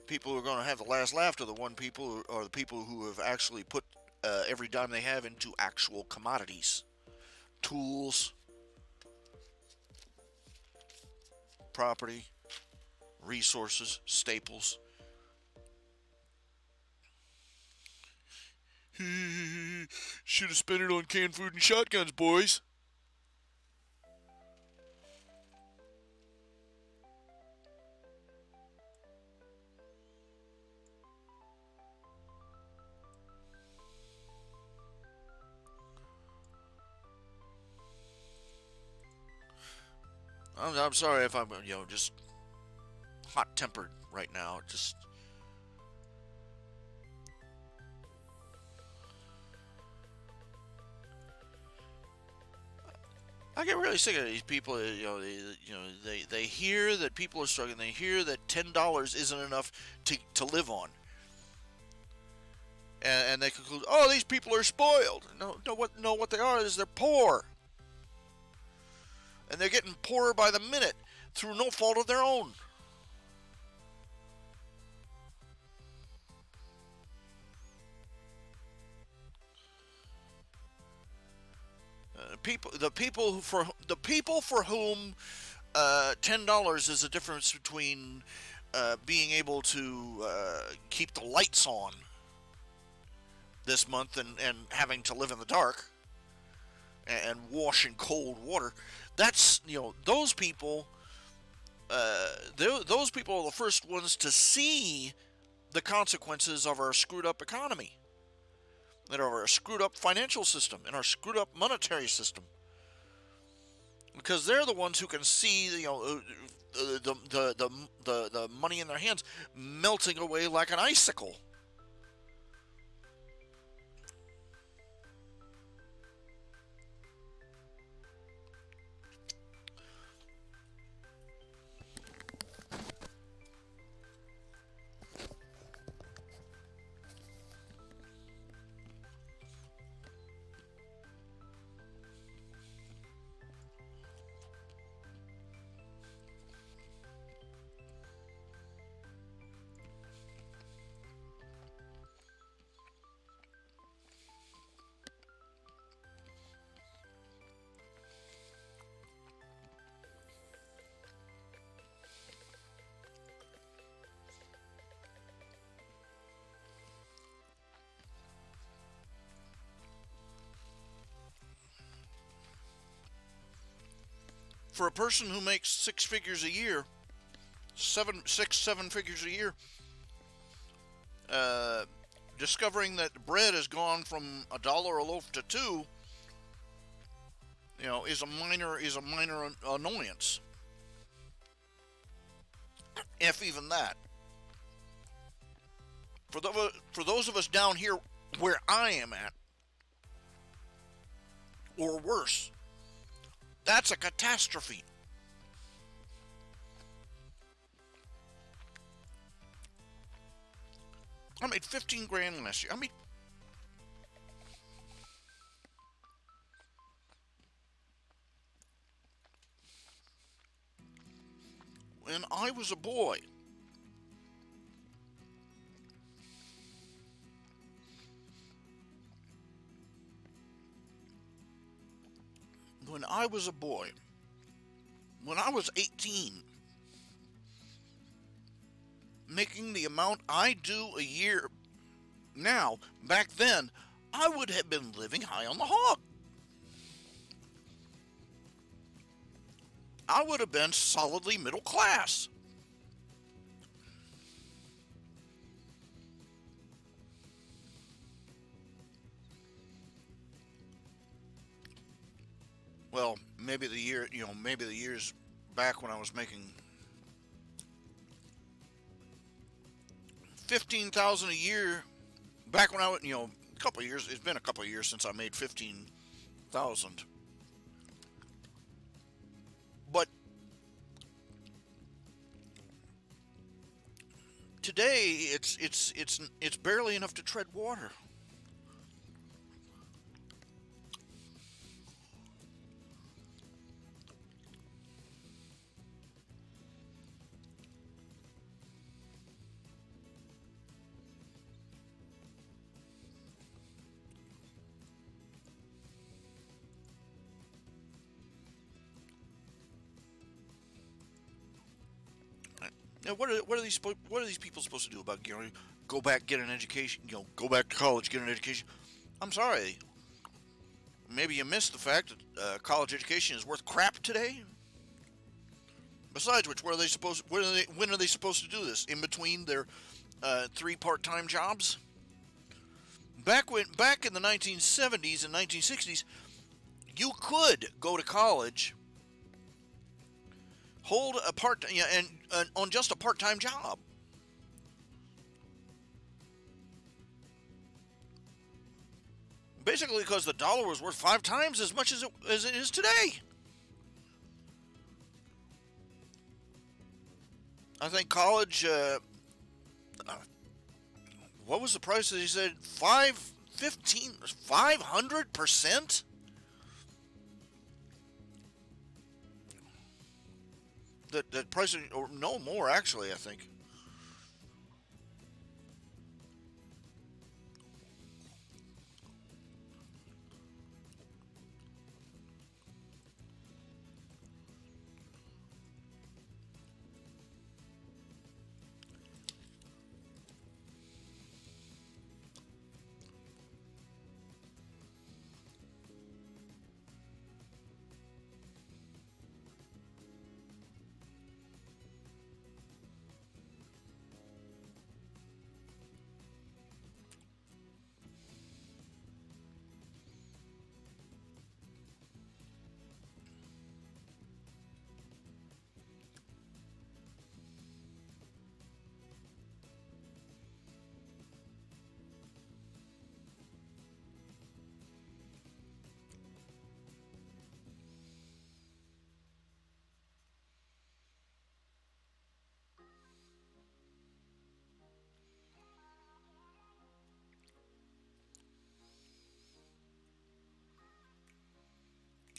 People who are going to have the last laugh are the people who have actually put every dime they have into actual commodities, tools, property, resources, staples. Should have spent it on canned food and shotguns, boys. I'm sorry if I'm, just hot-tempered right now. Just I get really sick of these people. They hear that people are struggling. They hear that $10 isn't enough to live on, and they conclude, oh, these people are spoiled. No, what they are is they're poor. And they're getting poorer by the minute through no fault of their own. The people for whom $10 is the difference between being able to keep the lights on this month and having to live in the dark and wash in cold water. That's, those people are the first ones to see the consequences of our screwed up economy, and of our screwed up financial system, and our screwed up monetary system. because they're the ones who can see, the money in their hands melting away like an icicle. For a person who makes six figures a year, seven figures a year, discovering that bread has gone from $1 a loaf to $2, is a minor annoyance, if even that. For those of us down here where I am at, or worse, that's a catastrophe. I made 15 grand last year. When I was a boy, when I was 18, making the amount I do a year now, back then, I would have been living high on the hog. I would have been solidly middle class. Well, maybe the years back when I was making 15,000 a year, back when I was, a couple of years, it's been a couple of years since I made 15,000. But today it's barely enough to tread water. Now, what are these people supposed to do about go back, get an education, go back to college, get an education? I'm sorry. Maybe you missed the fact that college education is worth crap today. Besides which, when are they supposed to do this? In between their 3 part-time jobs? Back in the 1970s and 1960s, you could go to college, hold a on just a part-time job. Basically, because the dollar was worth 5 times as much as it is today. I think college. What was the price that he said? 500%. That price, or no more actually, I think.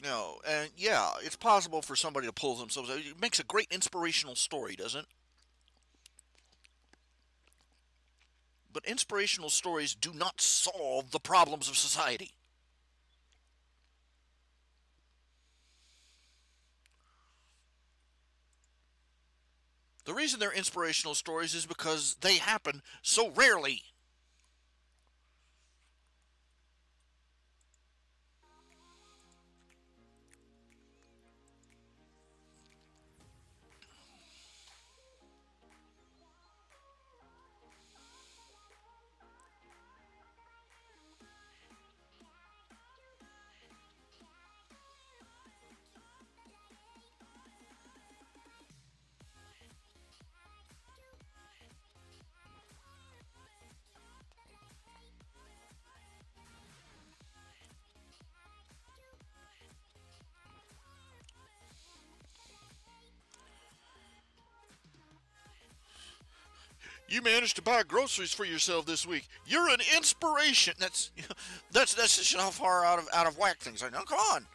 No, and yeah, it's possible for somebody to pull themselves out. It makes a great inspirational story, doesn't it? But inspirational stories do not solve the problems of society. The reason they're inspirational stories is because they happen so rarely. You managed to buy groceries for yourself this week. You're an inspiration. That's just how far out of whack things are. Now, come on.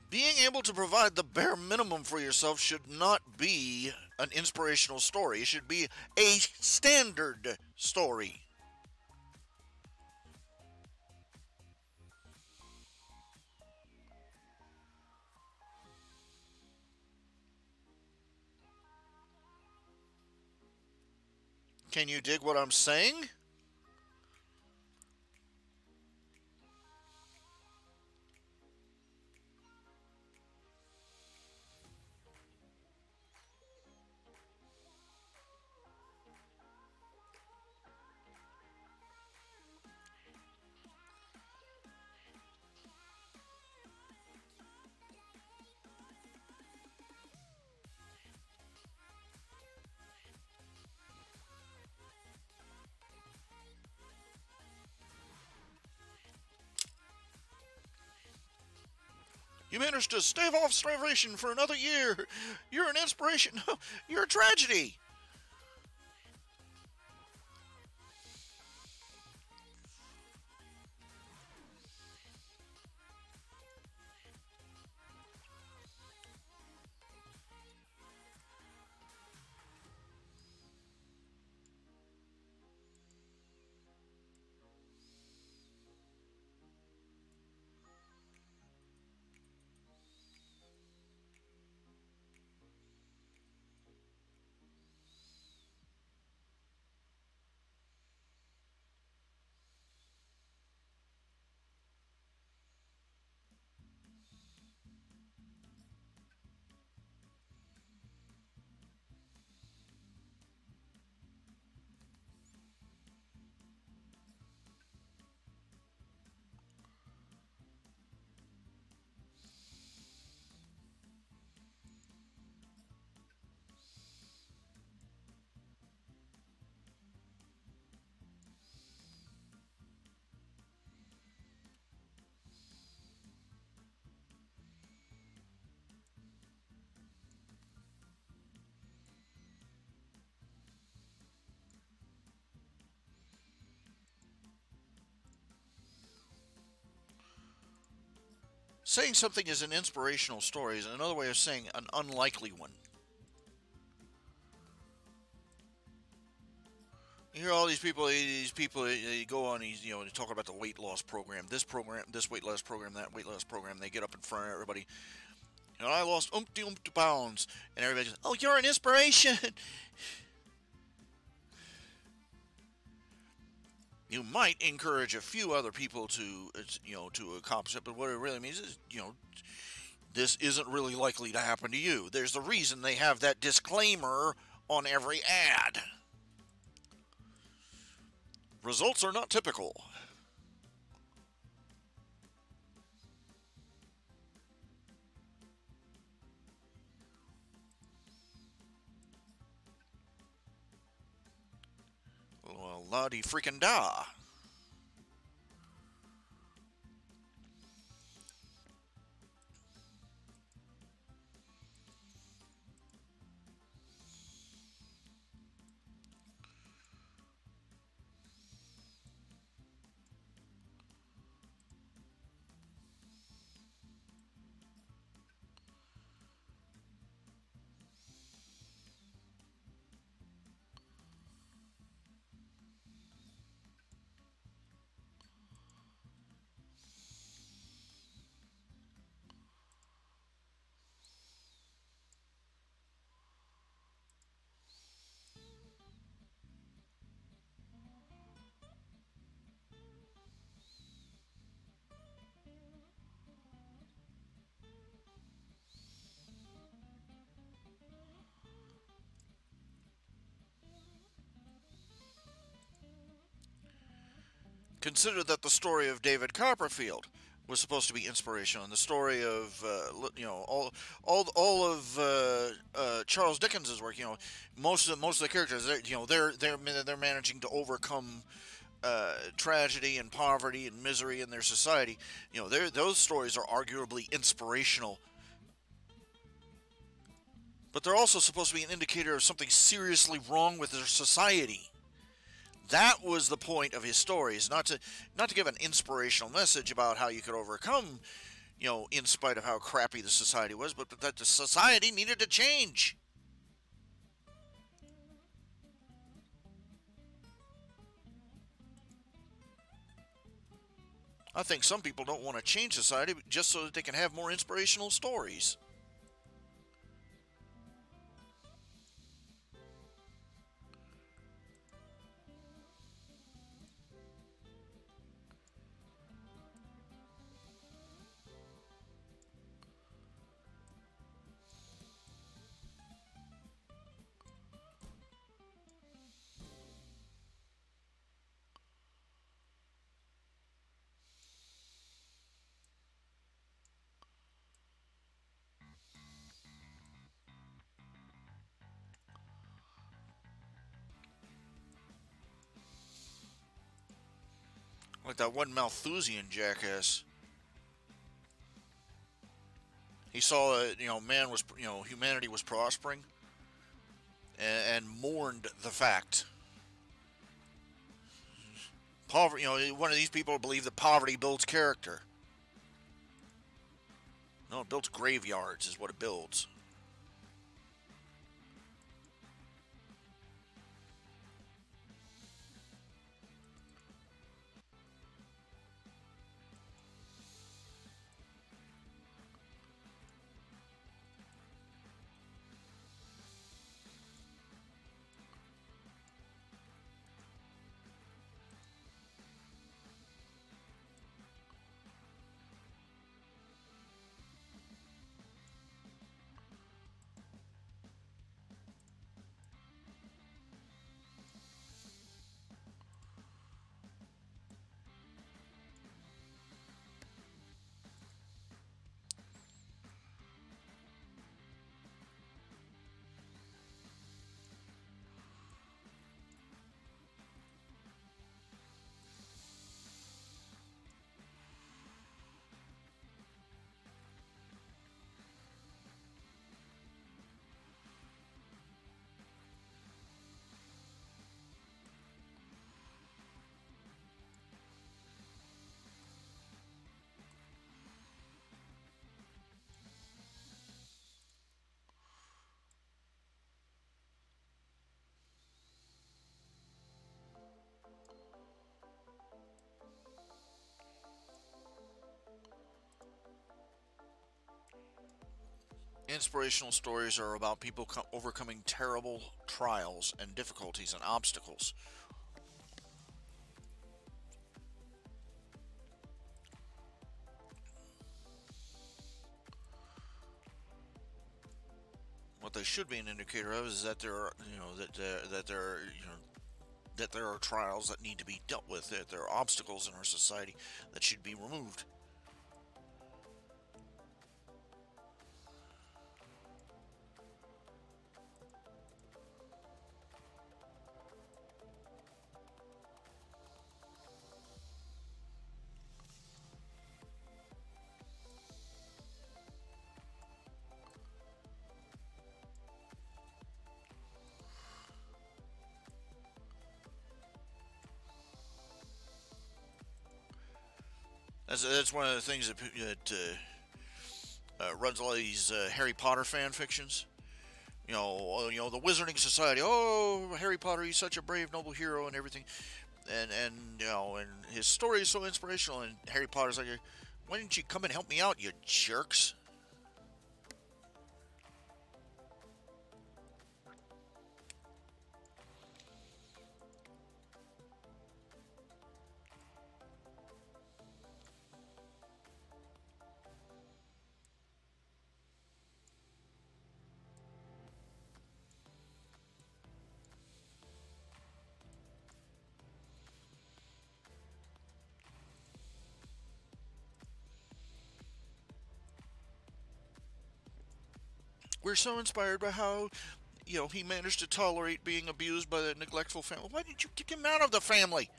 Being able to provide the bare minimum for yourself should not be an inspirational story. It should be a standard story. Can you dig what I'm saying? You managed to stave off starvation for another year. You're an inspiration. You're a tragedy. Saying something is an inspirational story is another way of saying an unlikely one. You hear all these people, they go on these, they talk about the weight loss program, this weight loss program, that weight loss program. They get up in front of everybody. I lost umpty pounds, and everybody goes, "Oh, you're an inspiration." You might encourage a few other people to accomplish it, but what it really means is, this isn't really likely to happen to you. There's the reason they have that disclaimer on every ad. Results are not typical. Well, la-di freaking da. Consider that the story of David Copperfield was supposed to be inspirational, and the story of all of Charles Dickens's work. Most of the characters, they're managing to overcome tragedy and poverty and misery in their society. Those stories are arguably inspirational, but they're also supposed to be an indicator of something seriously wrong with their society. That was the point of his stories, not to give an inspirational message about how you could overcome, in spite of how crappy the society was, but that the society needed to change. I think some people don't want to change society just so that they can have more inspirational stories. Like that one Malthusian jackass. He saw that humanity was prospering, and mourned the fact. Poverty, one of these people believe that poverty builds character. No, it builds graveyards, is what it builds. Inspirational stories are about people overcoming terrible trials and difficulties and obstacles. What they should be an indicator of is that there are, that there are trials that need to be dealt with. That there are obstacles in our society that should be removed. That's one of the things that runs a lot of these Harry Potter fan fictions. The Wizarding Society. Oh, Harry Potter, he's such a brave, noble hero, and everything. And his story is so inspirational. And Harry Potter's like, why didn't you come and help me out, you jerks? We're so inspired by how, he managed to tolerate being abused by the neglectful family. Why didn't you kick him out of the family?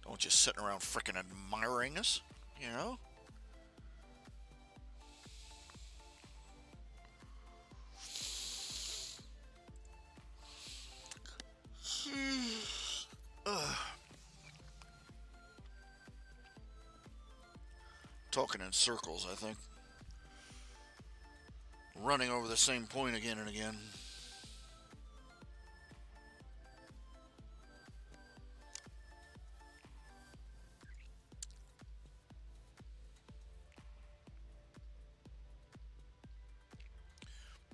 Don't just sitting around freaking admiring us, you know? Talking in circles, I think. Running over the same point again and again.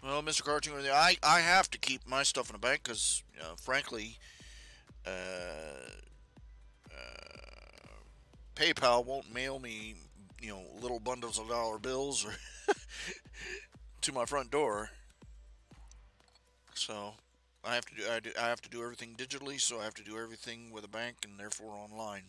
Well, Mr. Cartoon, I have to keep my stuff in the bank because, frankly, uh, PayPal won't mail me, little bundles of dollar bills or to my front door. So I have to do everything digitally. So I have to do everything with a bank and therefore online.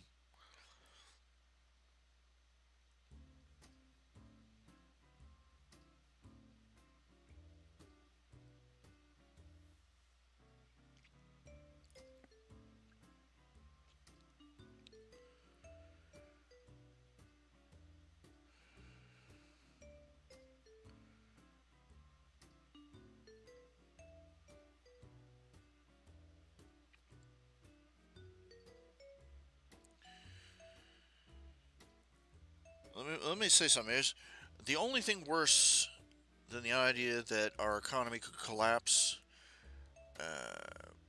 Let me say something. Is the only thing worse than the idea that our economy could collapse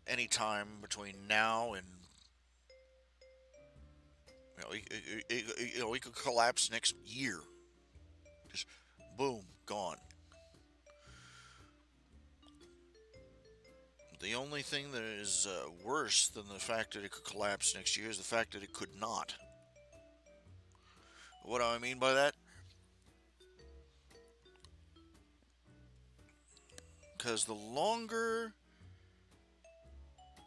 any time between now and we could collapse next year. Just boom, gone. The only thing that is worse than the fact that it could collapse next year is the fact that it could not. What do I mean by that? Because the longer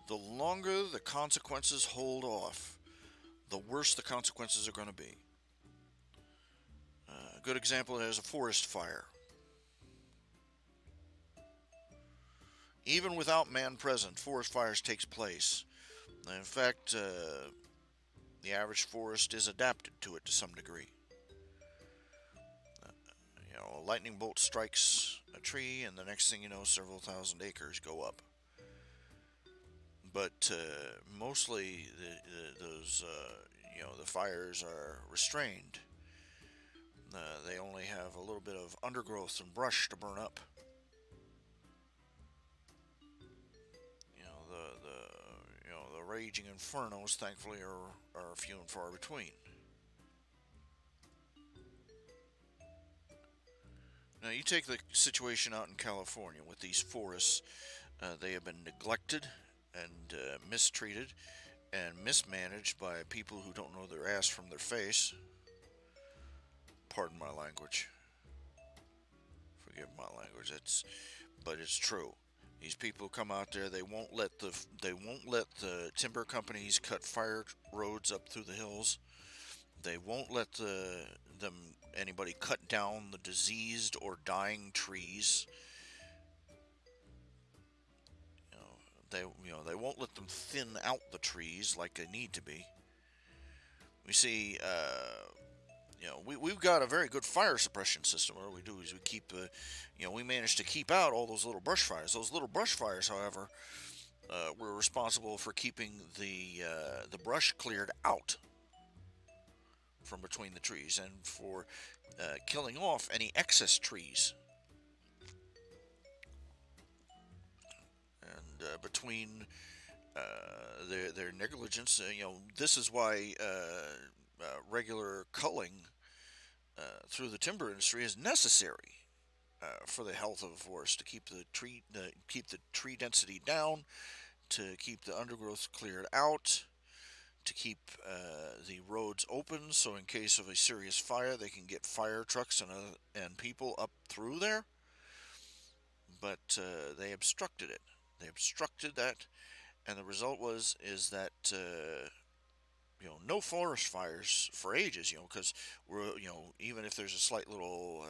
the consequences hold off, the worse the consequences are going to be. A good example is a forest fire. Even without man present, forest fires takes place. In fact, the average forest is adapted to it to some degree. A lightning bolt strikes a tree, and the next thing you know, several thousand acres go up. But mostly, the fires are restrained. They only have a little bit of undergrowth and brush to burn up. The raging infernos, thankfully, are few and far between. Now, you take the situation out in California with these forests. They have been neglected and mistreated and mismanaged by people who don't know their ass from their face. Pardon my language. Forgive my language. But it's true. These people come out there. They won't let the timber companies cut fire roads up through the hills. They won't let anybody cut down the diseased or dying trees. They won't let them thin out the trees like they need to be. We see, we've got a very good fire suppression system. What we do is we manage to keep out all those little brush fires. Those little brush fires, however, were responsible for keeping the brush cleared out from between the trees and for killing off any excess trees. And between their negligence, this is why regular culling through the timber industry is necessary for the health of the forest to keep the tree density down, to keep the undergrowth cleared out, to keep the roads open, so in case of a serious fire, they can get fire trucks and people up through there. But they obstructed it. They obstructed that, and the result is that no forest fires for ages, because we're, even if there's a slight little,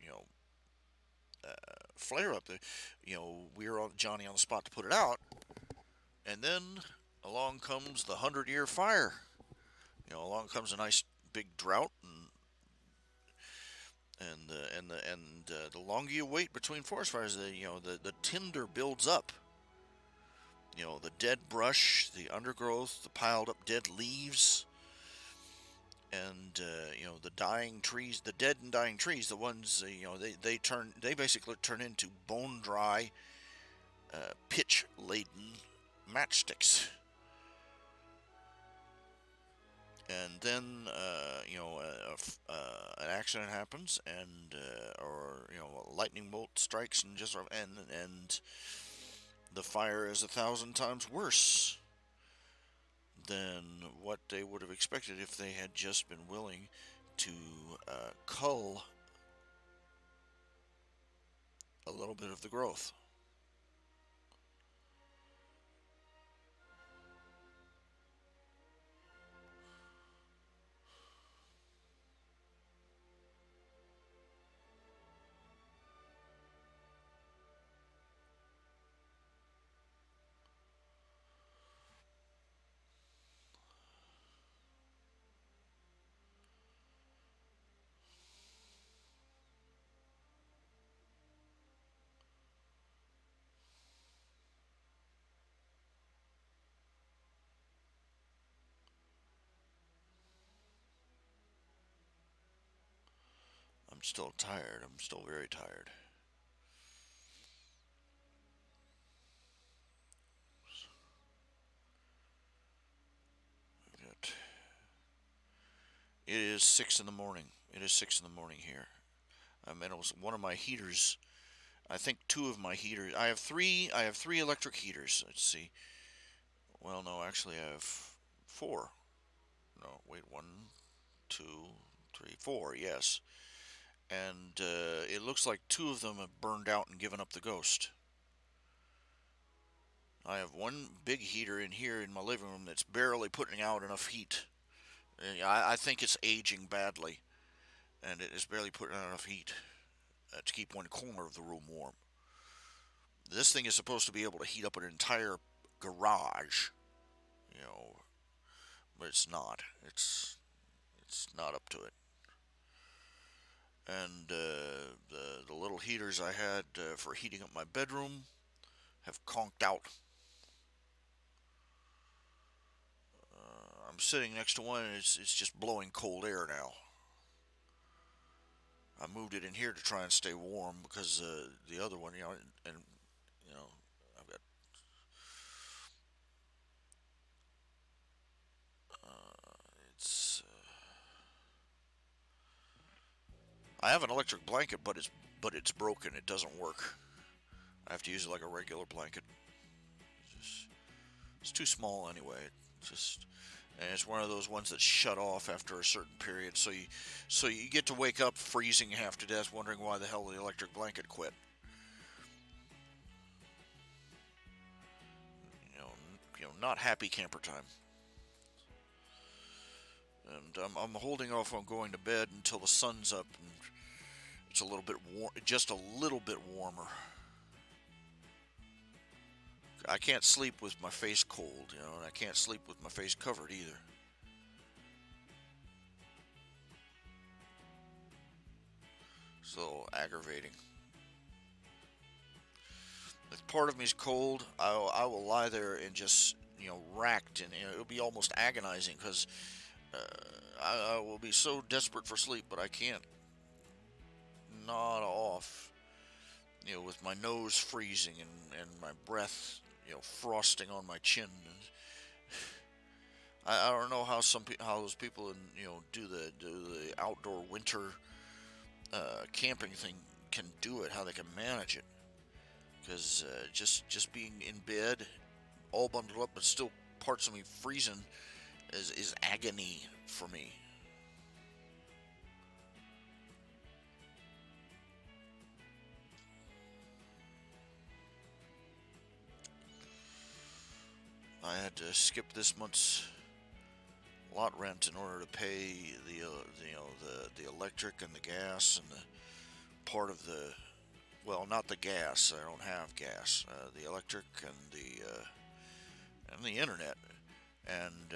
you know, flare up, we're on Johnny on the spot to put it out, and then along comes the 100-year fire. Along comes a nice big drought, and the longer you wait between forest fires, the tinder builds up. The dead brush, the undergrowth, the piled up dead leaves, and the dying trees, the dead and dying trees, the ones they basically turn into bone dry, pitch laden matchsticks. And then an accident happens, and or a lightning bolt strikes, and the fire is 1,000 times worse than what they would have expected if they had just been willing to cull a little bit of the growth. I'm still tired. I'm still very tired. It is 6 in the morning. It is 6 in the morning here. It was one of my heaters. I think two of my heaters. I have three. I have three electric heaters. Let's see. Well, no, actually, I have four. No, wait, 1, 2, 3, 4. Yes, and it looks like two of them have burned out and given up the ghost. I have one big heater in here in my living room that's barely putting out enough heat. I think it's aging badly, and it is barely putting out enough heat to keep one corner of the room warm. This thing is supposed to be able to heat up an entire garage, you know, but it's not. It's not up to it. And the little heaters I had for heating up my bedroom have conked out. I'm sitting next to one, and it's just blowing cold air now. I moved it in here to try and stay warm because the other one, and I've got it's. I have an electric blanket, but it's broken. It doesn't work. I have to use it like a regular blanket. It's too small anyway. And it's one of those ones that shut off after a certain period. So you get to wake up freezing half to death, wondering why the hell the electric blanket quit. Not happy camper time. And I'm holding off on going to bed until the sun's up and it's a little bit warm, just a little bit warmer. I can't sleep with my face cold, and I can't sleep with my face covered either. So aggravating. If part of me's cold, I will lie there and just, racked, and it'll be almost agonizing because I will be so desperate for sleep, but I can't nod off, with my nose freezing and my breath, frosting on my chin. I don't know how those people do the outdoor winter camping thing can do it, how they can manage it. Because just being in bed, all bundled up, but still parts of me freezing, is agony for me. I had to skip this month's lot rent in order to pay the electric and the gas and the part of the, well, not the gas. I don't have gas. The electric and the internet, and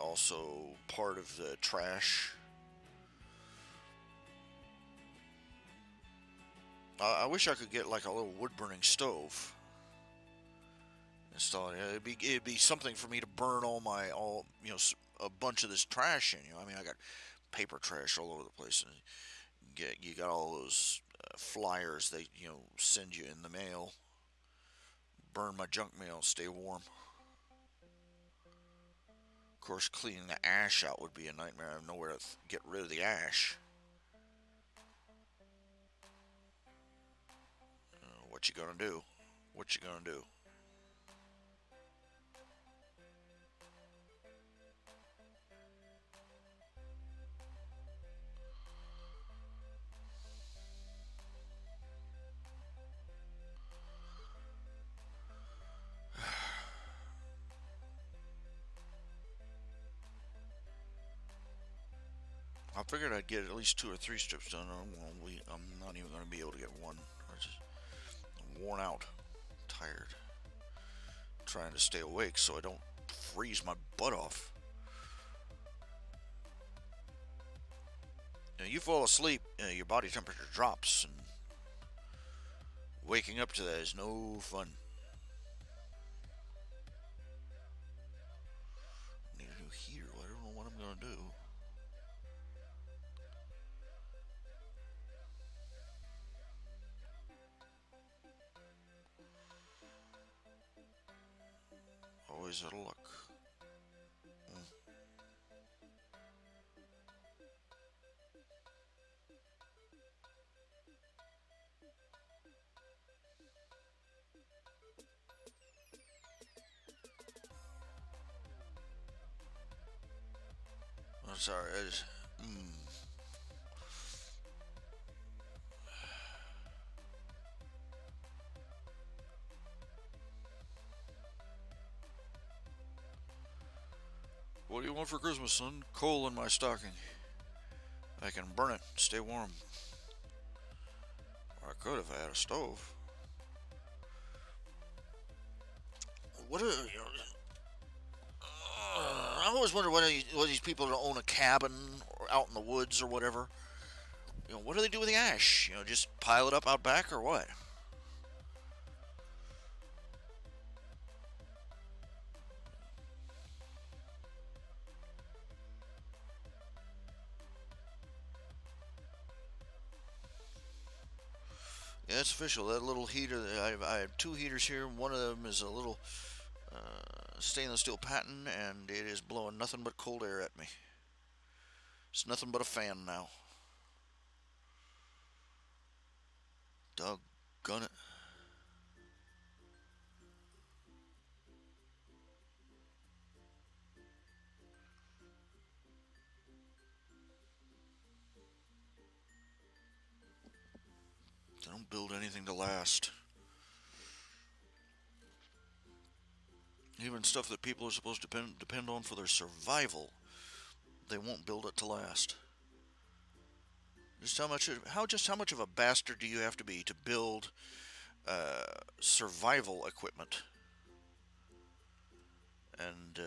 also part of the trash. I wish I could get like a little wood burning stove. Install it. It'd be something for me to burn all a bunch of this trash in. I mean, I got paper trash all over the place, and you got all those flyers they send you in the mail. Burn my junk mail. Stay warm. Of course, cleaning the ash out would be a nightmare. I have nowhere to get rid of the ash. What you gonna do? What you gonna do? I figured I'd get at least 2 or 3 strips done. I'm not even going to be able to get one. I'm worn out, tired, trying to stay awake so I don't freeze my butt off. You fall asleep, your body temperature drops, and waking up to that is no fun. I need a new heater. I don't know what I'm going to do. Always out of luck. I'm sorry. What do you want for Christmas, son? Coal in my stocking. I can burn it, stay warm. Or I could if I had a stove. What are I always wonder what these people that own a cabin or out in the woods or whatever. What do they do with the ash? Just pile it up out back or what? Yeah, it's official. That little heater, I have 2 heaters here. One of them is a little stainless steel patent, and it is blowing nothing but cold air at me. It's nothing but a fan now. Doggone it. They don't build anything to last. Even stuff that people are supposed to depend on for their survival, they won't build it to last. How much of a bastard do you have to be to build survival equipment? And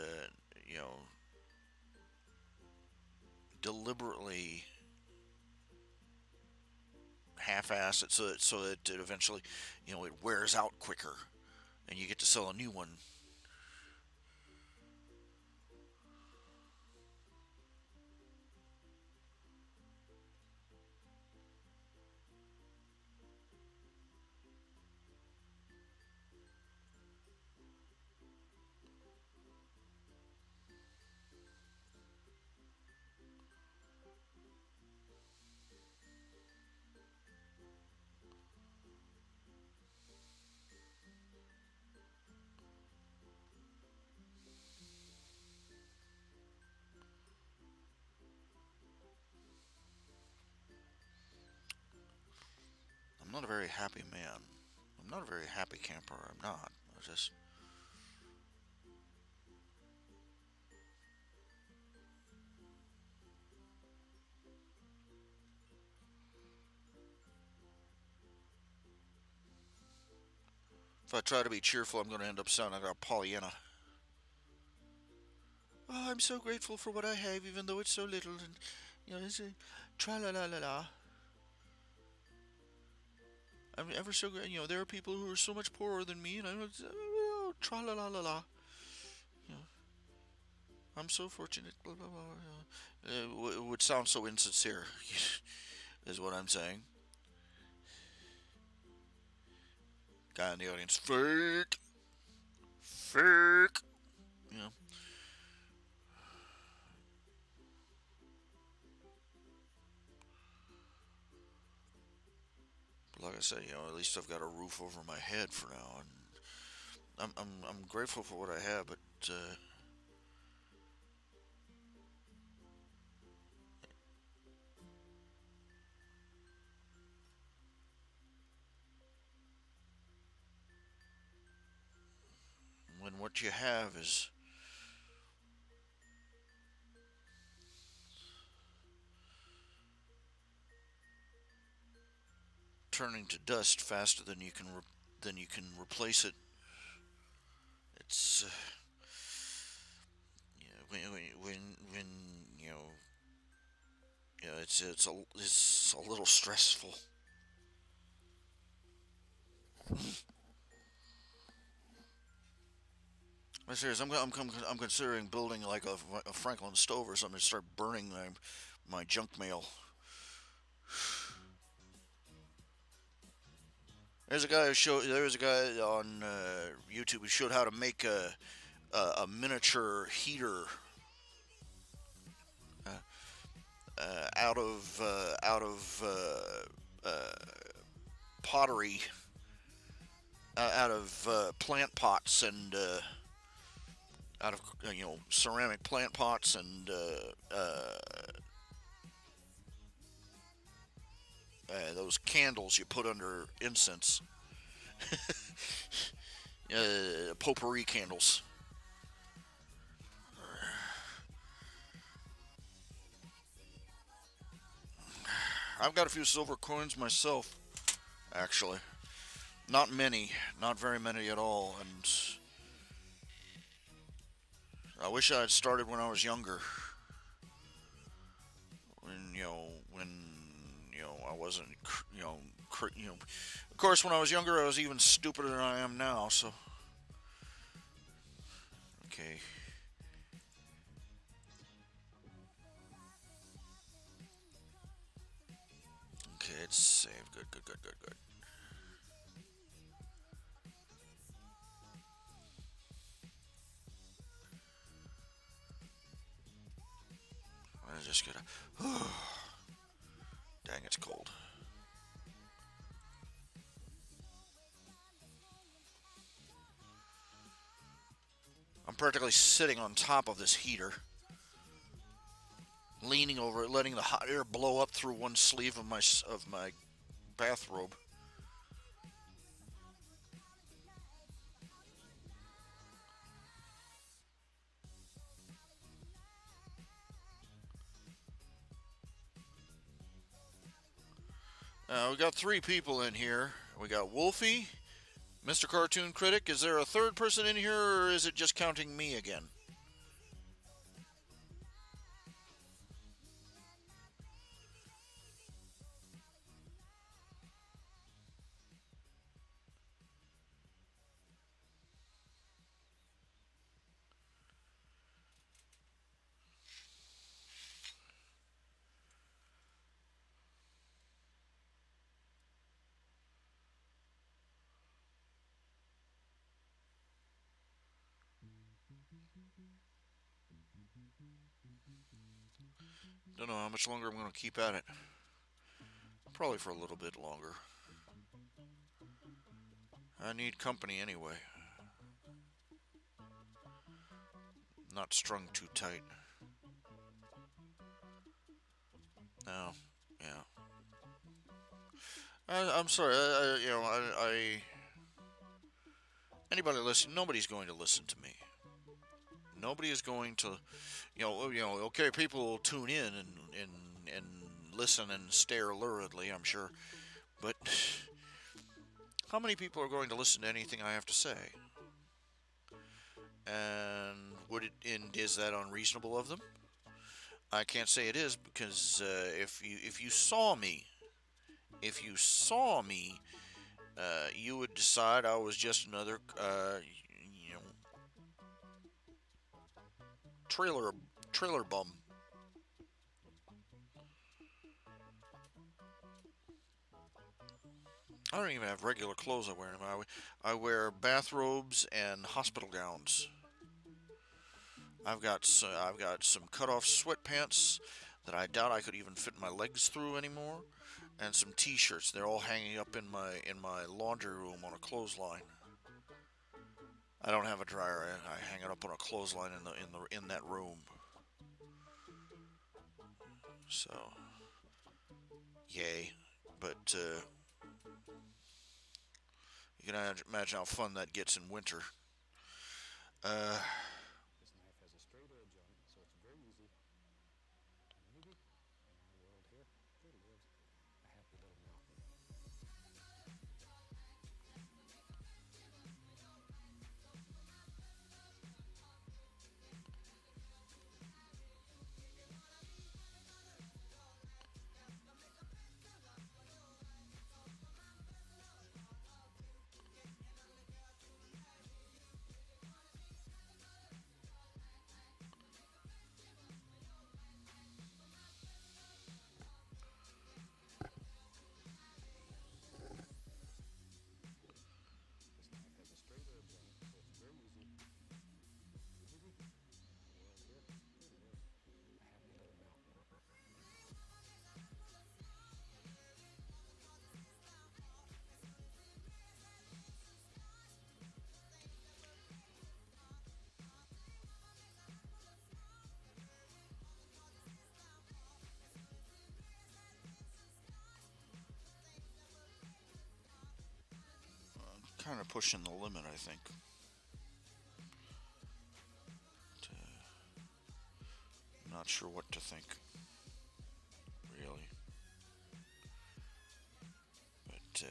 deliberately half-ass it so that it eventually, it wears out quicker, and you get to sell a new one. I'm not a very happy man. I'm not a very happy camper. I'm not. I just If I try to be cheerful, I'm going to end up sounding like a Pollyanna. Oh, I'm so grateful for what I have, even though it's so little. And it's a tra la la la la. I'm ever so great. There are people who are so much poorer than me, and I'm tra la la la la. You know, I'm so fortunate. Blah blah blah. It would sound so insincere, is what I'm saying. Guy in the audience, fake, fake. You know, but like I say, at least I've got a roof over my head for now, and I'm grateful for what I have. But when what you have is turning to dust faster than you can replace it, it's when it's a little stressful. I'm serious. I'm considering building like a Franklin stove or something to start burning my junk mail. There was a guy on YouTube who showed how to make a miniature heater out of pottery, out of plant pots and out of ceramic plant pots and those candles you put under incense, potpourri candles. I've got a few silver coins myself, actually. Not many, not very many at all, and I wish I had started when I was younger. When I wasn't, Of course, when I was younger, I was even stupider than I am now. So, okay. Okay, it's saved. Good, good, good, good, good. I just gotta. Dang, it's cold. I'm practically sitting on top of this heater, leaning over it, letting the hot air blow up through one sleeve of my bathrobe. We got three people in here. We got Wolfie, Mr. Cartoon Critic. Is there a third person in here, or is it just counting me again? Don't know how much longer I'm going to keep at it. Probably for a little bit longer. I need company anyway. Not strung too tight. No, yeah. I'm sorry. Anybody listen? Nobody's going to listen to me. Nobody is going to, Okay, people will tune in and listen and stare luridly, I'm sure, but How many people are going to listen to anything I have to say? And is that unreasonable of them? I can't say it is because if you saw me, you would decide I was just another you know trailer trailer bum. I don't even have regular clothes I wear anymore. I wear bathrobes and hospital gowns. I've got some cut off sweatpants that I doubt I could even fit my legs through anymore, and some T-shirts. They're all hanging up in my laundry room on a clothesline. I don't have a dryer. I hang it up on a clothesline in that room. So, yay! But you can imagine how fun that gets in winter. Uh, kind of pushing the limit, I think. Not sure what to think, really. But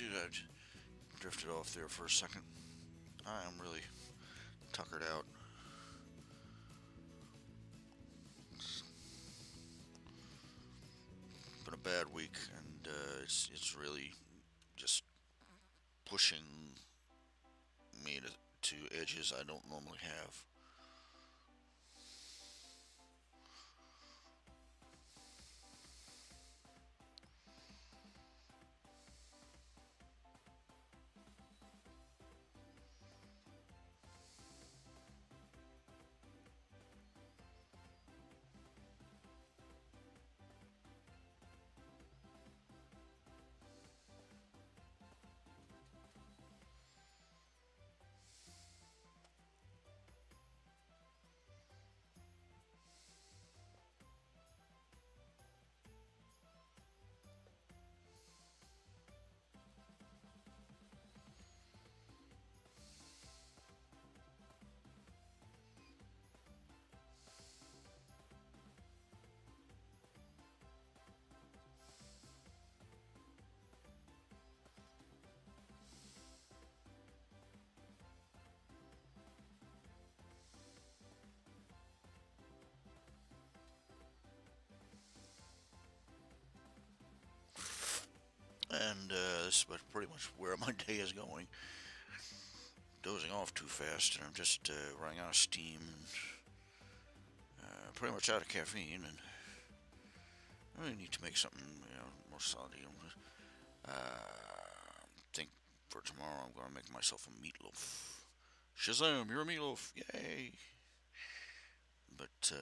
dude, I drifted off there for a second. I am really tuckered out. It's been a bad week, and it's really just pushing me to edges I don't normally have. And this is pretty much where my day is going. Dozing off too fast, and I'm just running out of steam, and pretty much out of caffeine, and I really need to make something, more solid. Think for tomorrow I'm gonna make myself a meatloaf. Shazam! You're a meatloaf! Yay! But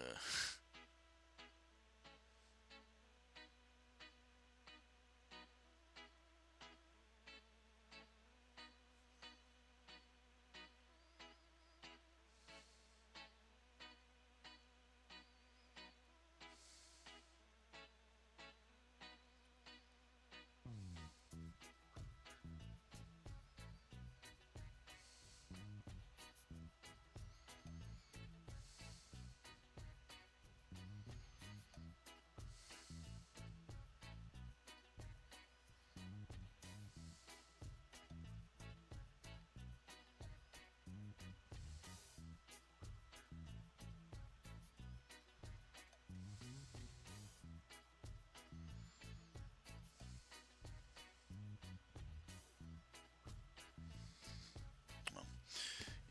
well,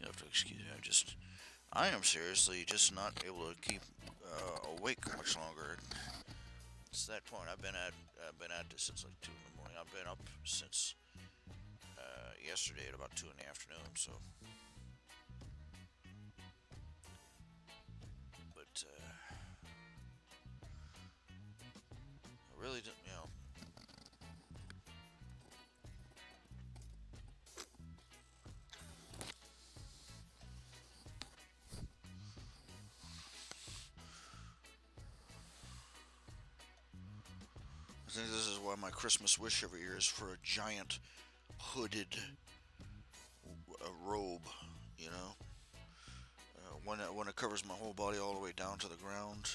you have to excuse me. I am seriously just not able to keep awake much longer. It's that point. I've been at this since like 2 in the morning. I've been up since yesterday at about 2 in the afternoon. So, but I really didn't. I think this is why my Christmas wish every year is for a giant hooded robe. You know, when it covers my whole body all the way down to the ground.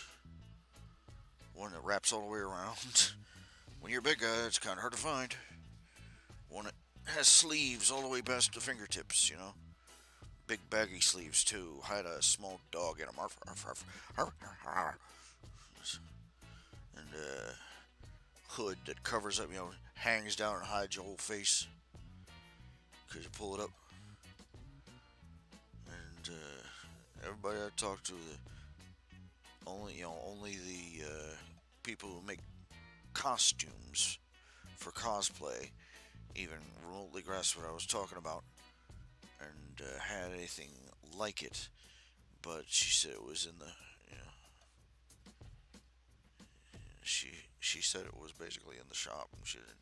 One that wraps all the way around. When you're a big guy, it's kind of hard to find. One that has sleeves all the way past the fingertips. Big baggy sleeves too. Hide a small dog in them. Arf, arf, arf, arf, arf, arf. And hood that covers up, hangs down and hides your whole face because you pull it up. And everybody I talk to, only the people who make costumes for cosplay even remotely grasped what I was talking about and had anything like it. But she said it was in the, she said it was basically in the shop, and she didn't.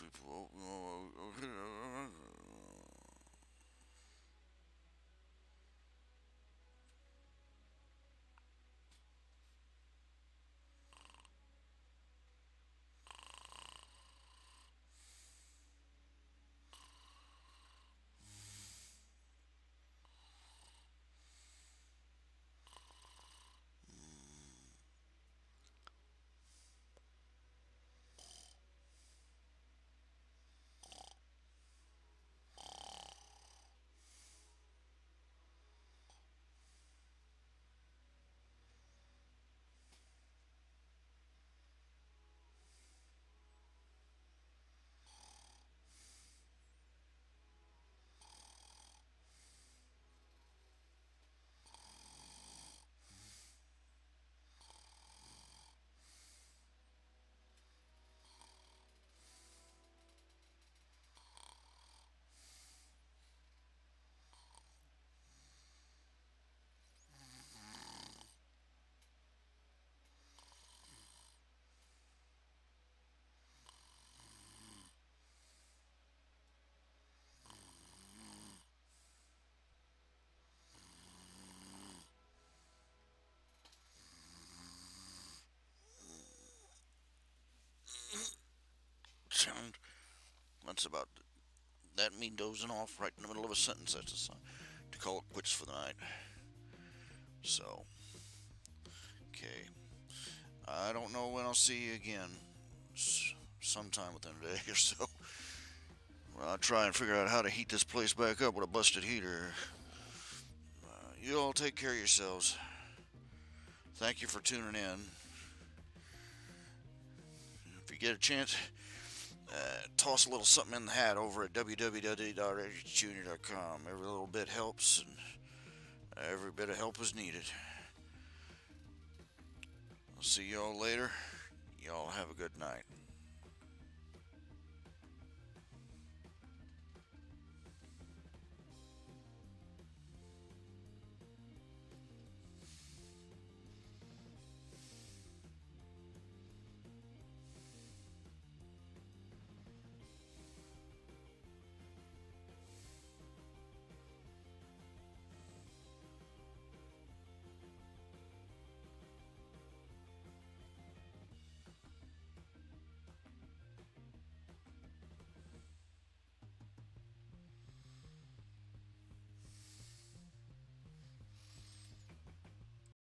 People. Sound. That's about that me dozing off right in the middle of a sentence. That's a sign to call it quits for the night. So, okay. I don't know when I'll see you again. Sometime within a day or so. Well, I'll try and figure out how to heat this place back up with a busted heater. You all take care of yourselves. Thank you for tuning in. If you get a chance, toss a little something in the hat over at www.rhjunior.com. Every little bit helps, and every bit of help is needed. I'll see y'all later. Y'all have a good night.